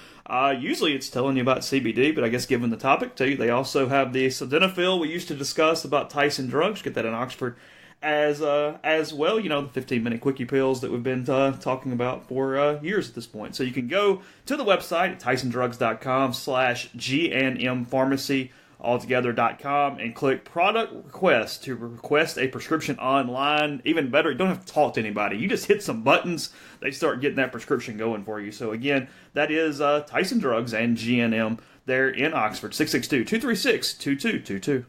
Usually it's telling you about CBD, but I guess given the topic, too, they also have the sildenafil we used to discuss about Tyson drugs. Get that in Oxford as well. You know, the 15-minute quickie pills that we've been talking about for years at this point. So you can go to the website at tysondrugs.com/GNM Pharmacy altogether.com and click product request to request a prescription online. Even better, you don't have to talk to anybody. You just hit some buttons, they start getting that prescription going for you. So again, that is Tyson Drugs and GNM there in Oxford, 662-236-2222.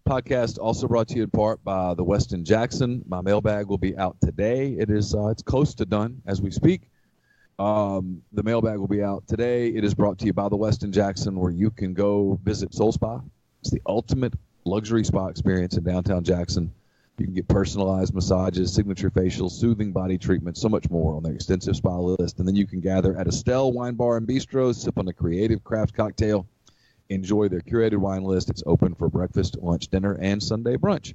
Podcast also brought to you in part by the Westin Jackson. My mailbag will be out today. It's close to done as we speak. The mailbag will be out today. It is brought to you by the Westin Jackson, where you can go visit Soul Spa. It's the ultimate luxury spa experience in downtown Jackson. You can get personalized massages, signature facials, soothing body treatments, so much more on their extensive spa list. And then you can gather at Estelle Wine Bar and Bistro, sip on a creative craft cocktail, enjoy their curated wine list. It's open for breakfast, lunch, dinner, and Sunday brunch.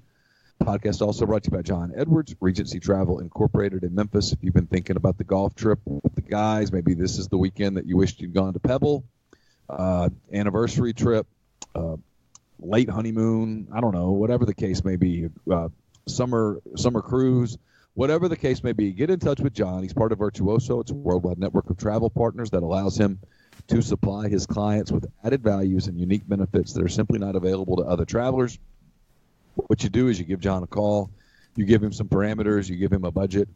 Podcast also brought to you by John Edwards, Regency Travel Incorporated in Memphis. If you've been thinking about the golf trip with the guys, maybe this is the weekend that you wished you'd gone to Pebble, anniversary trip, late honeymoon, I don't know, whatever the case may be, summer cruise, whatever the case may be, get in touch with John. He's part of Virtuoso. It's a worldwide network of travel partners that allows him to supply his clients with added values and unique benefits that are simply not available to other travelers. What you do is you give John a call, you give him some parameters, you give him a budget,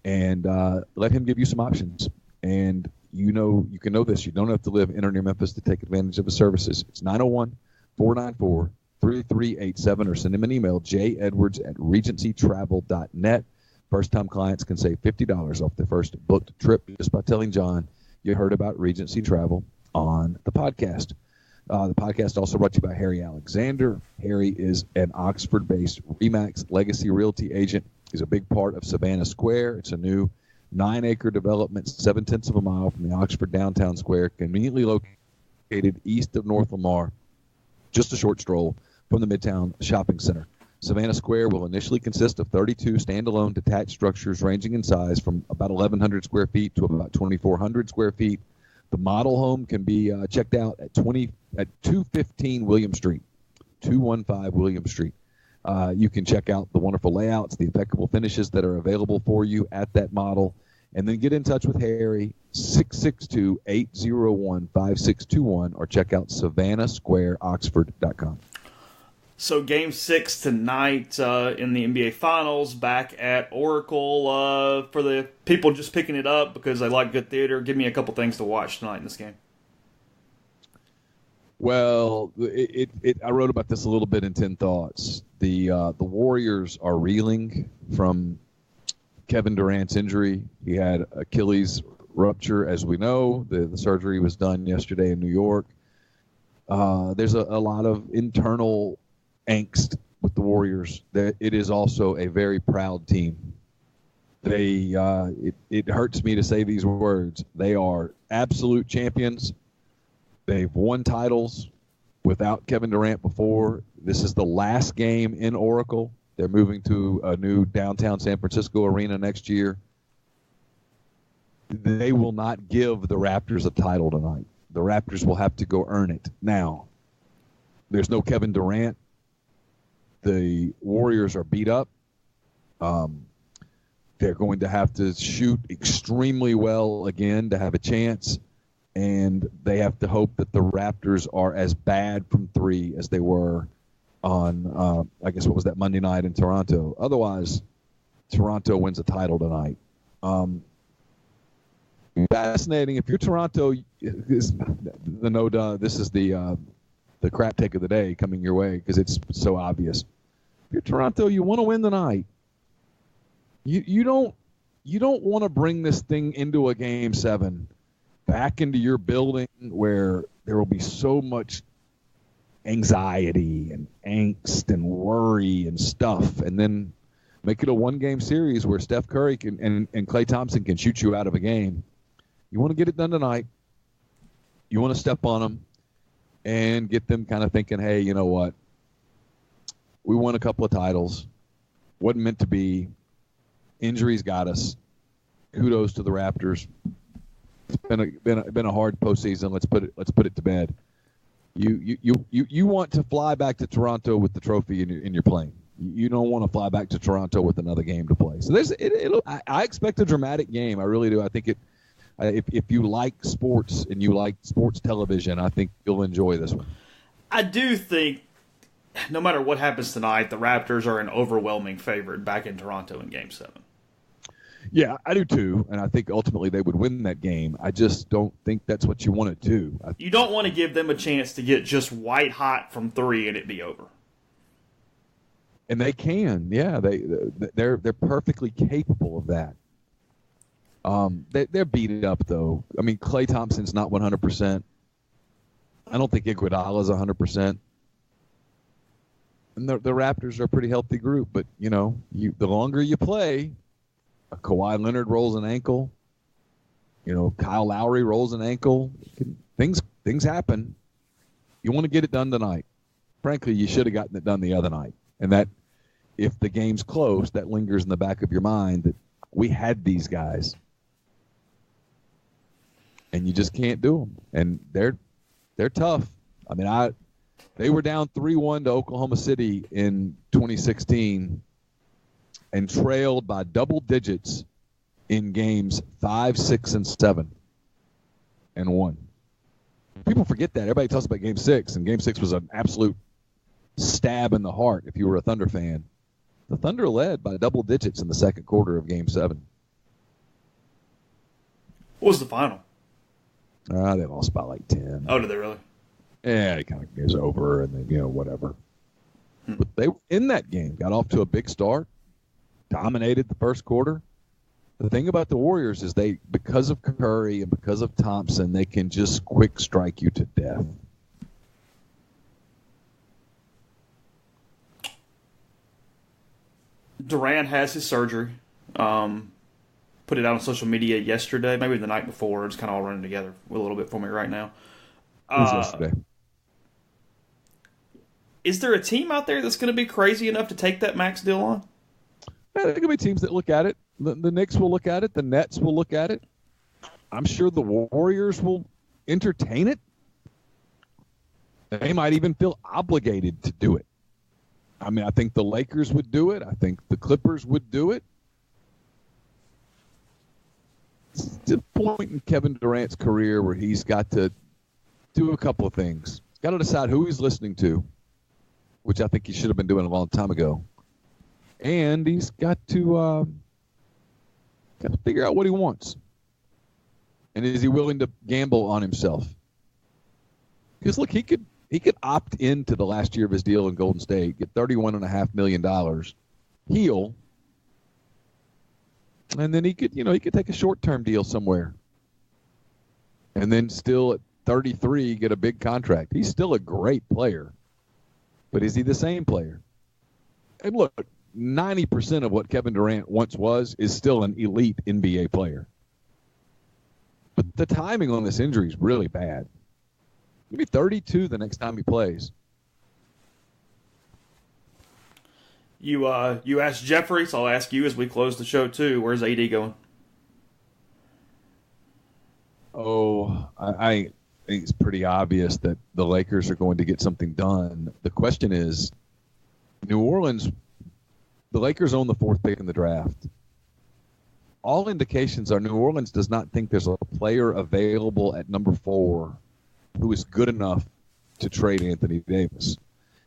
and let him give you some options. And you can know this. You don't have to live in or near Memphis to take advantage of his services. It's 901-494-3387, or send him an email, jedwards@regencytravel.net. First-time clients can save $50 off their first booked trip just by telling John you heard about Regency Travel on the podcast. The podcast also brought to you by Harry Alexander. Harry is an Oxford-based RE/MAX legacy realty agent. He's a big part of Savannah Square. It's a new 9-acre development, 7/10 of a mile from the Oxford downtown square, conveniently located east of North Lamar, just a short stroll from the Midtown Shopping Center. Savannah Square will initially consist of 32 standalone detached structures ranging in size from about 1,100 square feet to about 2,400 square feet. The model home can be checked out at 215 William Street, 215 William Street. You can check out the wonderful layouts, the impeccable finishes that are available for you at that model, and then get in touch with Harry, 662-801-5621, or check out SavannahSquareOxford.com. So Game 6 tonight in the NBA Finals back at Oracle. For the people just picking it up because they like good theater, give me a couple things to watch tonight in this game. Well, I wrote about this a little bit in 10 Thoughts. The Warriors are reeling from Kevin Durant's injury. He had Achilles rupture, as we know. The surgery was done yesterday in New York. There's a lot of internal angst with the Warriors, that it is also a very proud team. It hurts me to say these words. They are absolute champions. They've won titles without Kevin Durant before. This is the last game in Oracle. They're moving to a new downtown San Francisco arena next year. They will not give the Raptors a title tonight. The Raptors will have to go earn it. Now, there's no Kevin Durant. The Warriors are beat up. They're going to have to shoot extremely well again to have a chance, and they have to hope that the Raptors are as bad from three as they were on, I guess, what was that, Monday night in Toronto. Otherwise, Toronto wins a title tonight. Fascinating. If you're Toronto, this is the crap take of the day coming your way because it's so obvious. If you're Toronto, you want to win tonight. You don't want to bring this thing into a Game 7, back into your building where there will be so much anxiety and angst and worry and stuff, and then make it a one-game series where Steph Curry and Klay Thompson can shoot you out of a game. You want to get it done tonight. You want to step on them and get them kind of thinking, hey, you know what? We won a couple of titles. Wasn't meant to be. Injuries got us. Kudos to the Raptors. It's been a hard postseason. Let's put it to bed. You want to fly back to Toronto with the trophy in your plane. You don't want to fly back to Toronto with another game to play. So I expect a dramatic game. I really do. I think if you like sports and you like sports television, I think you'll enjoy this one. I do think no matter what happens tonight, the Raptors are an overwhelming favorite back in Toronto in Game 7. Yeah, I do too, and I think ultimately they would win that game. I just don't think that's what you want to do. You don't want to give them a chance to get just white hot from three and it be over. And they can, yeah. They're perfectly capable of that. They're beat up though. I mean, Klay Thompson's not 100%. I don't think Iguodala's 100%. And the Raptors are a pretty healthy group, but the longer you play, Kawhi Leonard rolls an ankle. Kyle Lowry rolls an ankle. Things happen. You want to get it done tonight. Frankly, you should have gotten it done the other night. And that, if the game's close, that lingers in the back of your mind that we had these guys, and you just can't do them. And they're tough. I mean, they were down 3-1 to Oklahoma City in 2016 and trailed by double digits in games 5, 6, and 7 and won. People forget that. Everybody talks about Game 6, and Game 6 was an absolute stab in the heart if you were a Thunder fan. The Thunder led by double digits in the second quarter of Game 7. What was the final? They lost by like 10. Oh, did they really? Yeah, it kind of goes over, and then, whatever. But they were in that game, got off to a big start, dominated the first quarter. The thing about the Warriors is because of Curry and because of Thompson, they can just quick strike you to death. Durant has his surgery. Put it out on social media yesterday, maybe the night before. It's kind of all running together a little bit for me right now. It was yesterday. Is there a team out there that's going to be crazy enough to take that max deal on? Yeah, there could be teams that look at it. The Knicks will look at it. The Nets will look at it. I'm sure the Warriors will entertain it. They might even feel obligated to do it. I mean, I think the Lakers would do it. I think the Clippers would do it. It's a point in Kevin Durant's career where he's got to do a couple of things. He's got to decide who he's listening to, which I think he should have been doing a long time ago. And he's got to figure out what he wants. And is he willing to gamble on himself? Because, look, he could opt into the last year of his deal in Golden State, get $31.5 million, heal, and then he could take a short-term deal somewhere. And then still at 33 get a big contract. He's still a great player. But is he the same player? And look, 90% of what Kevin Durant once was is still an elite NBA player. But the timing on this injury is really bad. He'll be 32 the next time he plays. You asked Jeffrey, so I'll ask you as we close the show too. Where's AD going? Oh, I think it's pretty obvious that the Lakers are going to get something done. The question is, New Orleans, the Lakers own the 4th pick in the draft. All indications are New Orleans does not think there's a player available at number 4 who is good enough to trade Anthony Davis.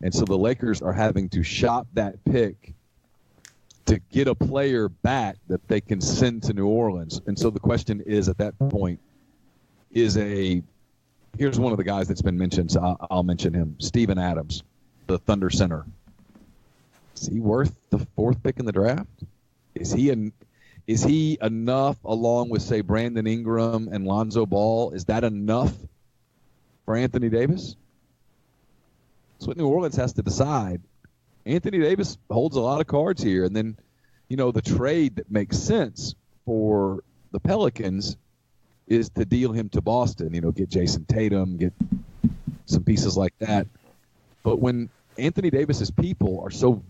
And so the Lakers are having to shop that pick to get a player back that they can send to New Orleans. And so the question is, at that point, here's one of the guys that's been mentioned, so I'll mention him, Steven Adams, the Thunder center. Is he worth the 4th pick in the draft? Is he enough, along with, say, Brandon Ingram and Lonzo Ball? Is that enough for Anthony Davis? That's what New Orleans has to decide. Anthony Davis holds a lot of cards here. And then, the trade that makes sense for the Pelicans is to deal him to Boston, get Jason Tatum, get some pieces like that. But when Anthony Davis's people are so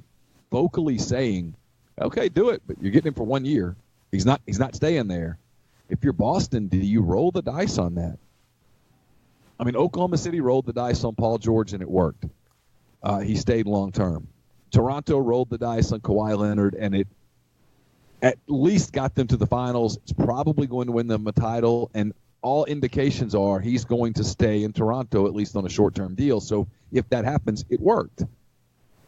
vocally saying, okay, do it, but you're getting him for 1 year. He's not staying there. If you're Boston, do you roll the dice on that? I mean, Oklahoma City rolled the dice on Paul George, and it worked. He stayed long term. Toronto rolled the dice on Kawhi Leonard, and it at least got them to the finals. It's probably going to win them a title, and all indications are he's going to stay in Toronto, at least on a short-term deal. So if that happens, it worked.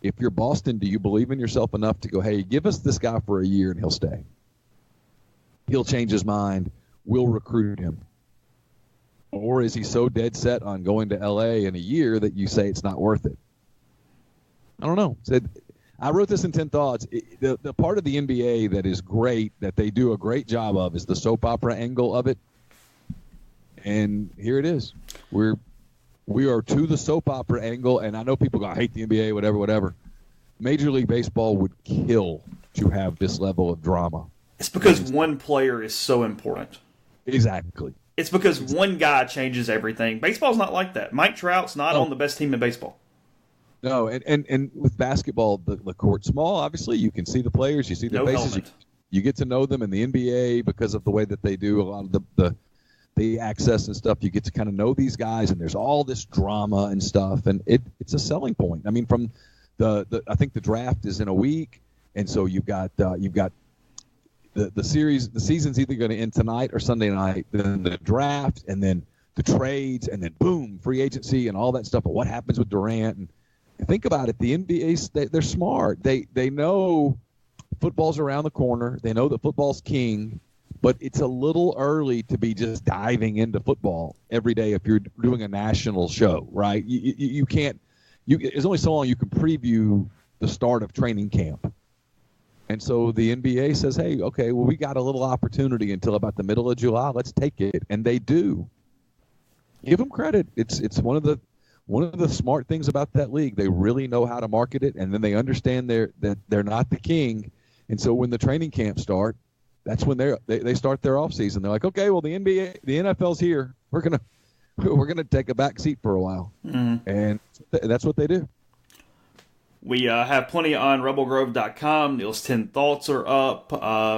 If you're Boston, do you believe in yourself enough to go, hey, give us this guy for a year and he'll stay? He'll change his mind. We'll recruit him. Or is he so dead set on going to L.A. in a year that you say it's not worth it? I don't know. I wrote this in 10 Thoughts. The part of the NBA that is great, that they do a great job of, is the soap opera angle of it. And here it is. We are to the soap opera angle, and I know people go, I hate the NBA, whatever. Major League Baseball would kill to have this level of drama. It's because one player is so important. Exactly. It's because one guy changes everything. Baseball's not like that. Mike Trout's not on the best team in baseball. No, and with basketball, the court's small. Obviously, you can see the players, you see their faces. You get to know them. In the NBA, because of the way that they do a lot of the access and stuff, you get to kind of know these guys, and there's all this drama and stuff, and it's a selling point. I mean, from I think the draft is in a week, and so you've got the season's either going to end tonight or Sunday night, then the draft, and then the trades, and then boom, free agency and all that stuff. But what happens with Durant? And think about it, the NBA, they're smart. They know football's around the corner. They know that football's king, but it's a little early to be just diving into football every day if you're doing a national show, right? You can't. There's only so long you can preview the start of training camp. And so the NBA says, hey, okay, well, we got a little opportunity until about the middle of July. Let's take it. And they do. Give them credit. It's one of the smart things about that league. They really know how to market it, and then they understand that they're not the king. And so when the training camps start, that's when they start their off season. They're like, okay, well, the NFL's here. We're gonna take a back seat for a while, and that's what they do. We have plenty on rebelgrove.com. Neil's 10 Thoughts are up.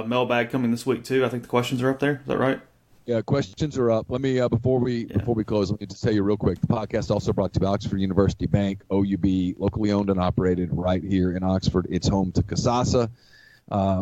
Mailbag coming this week, too. I think the questions are up there. Is that right? Yeah, questions are up. Let me before we close, let me just tell you real quick. The podcast also brought to you by Oxford University Bank, OUB, locally owned and operated right here in Oxford. It's home to Kasasa,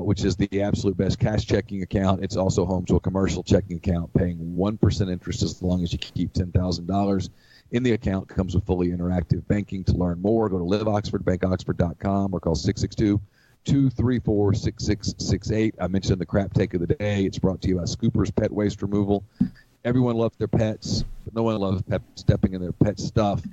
which is the absolute best cash checking account. It's also home to a commercial checking account paying 1% interest as long as you keep $10,000 in the account. Comes with fully interactive banking. To learn more, go to liveoxfordbankoxford.com or call 662-234-6668. I mentioned the crap take of the day. It's brought to you by Scoopers Pet Waste Removal. Everyone loves their pets, but no one loves stepping in their pet stuff.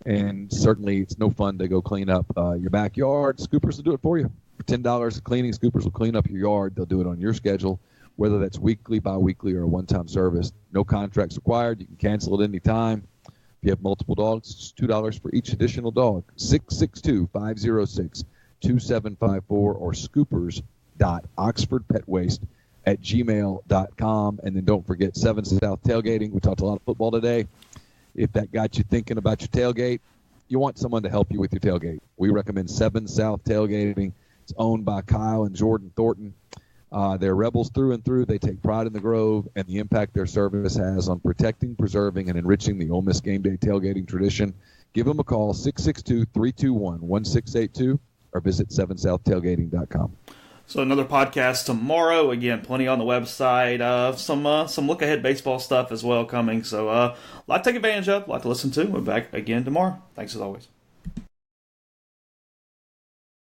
And certainly it's no fun to go clean up your backyard. Scoopers will do it for you. For $10 of cleaning, Scoopers will clean up your yard. They'll do it on your schedule, whether that's weekly, bi-weekly, or a one-time service. No contracts required. You can cancel at any time. If you have multiple dogs, it's $2 for each additional dog. 662-506-2754 or scoopers.oxfordpetwaste@gmail.com. And then don't forget 7 South Tailgating. We talked a lot of football today. If that got you thinking about your tailgate, you want someone to help you with your tailgate. We recommend 7 South Tailgating. It's owned by Kyle and Jordan Thornton. They're rebels through and through. They take pride in the Grove and the impact their service has on protecting, preserving, and enriching the Ole Miss game day tailgating tradition. Give them a call, 662-321-1682, or visit 7southtailgating.com. So another podcast tomorrow. Again, plenty on the website. Some look-ahead baseball stuff as well coming. So a lot to take advantage of, a lot to listen to. We're back again tomorrow. Thanks as always.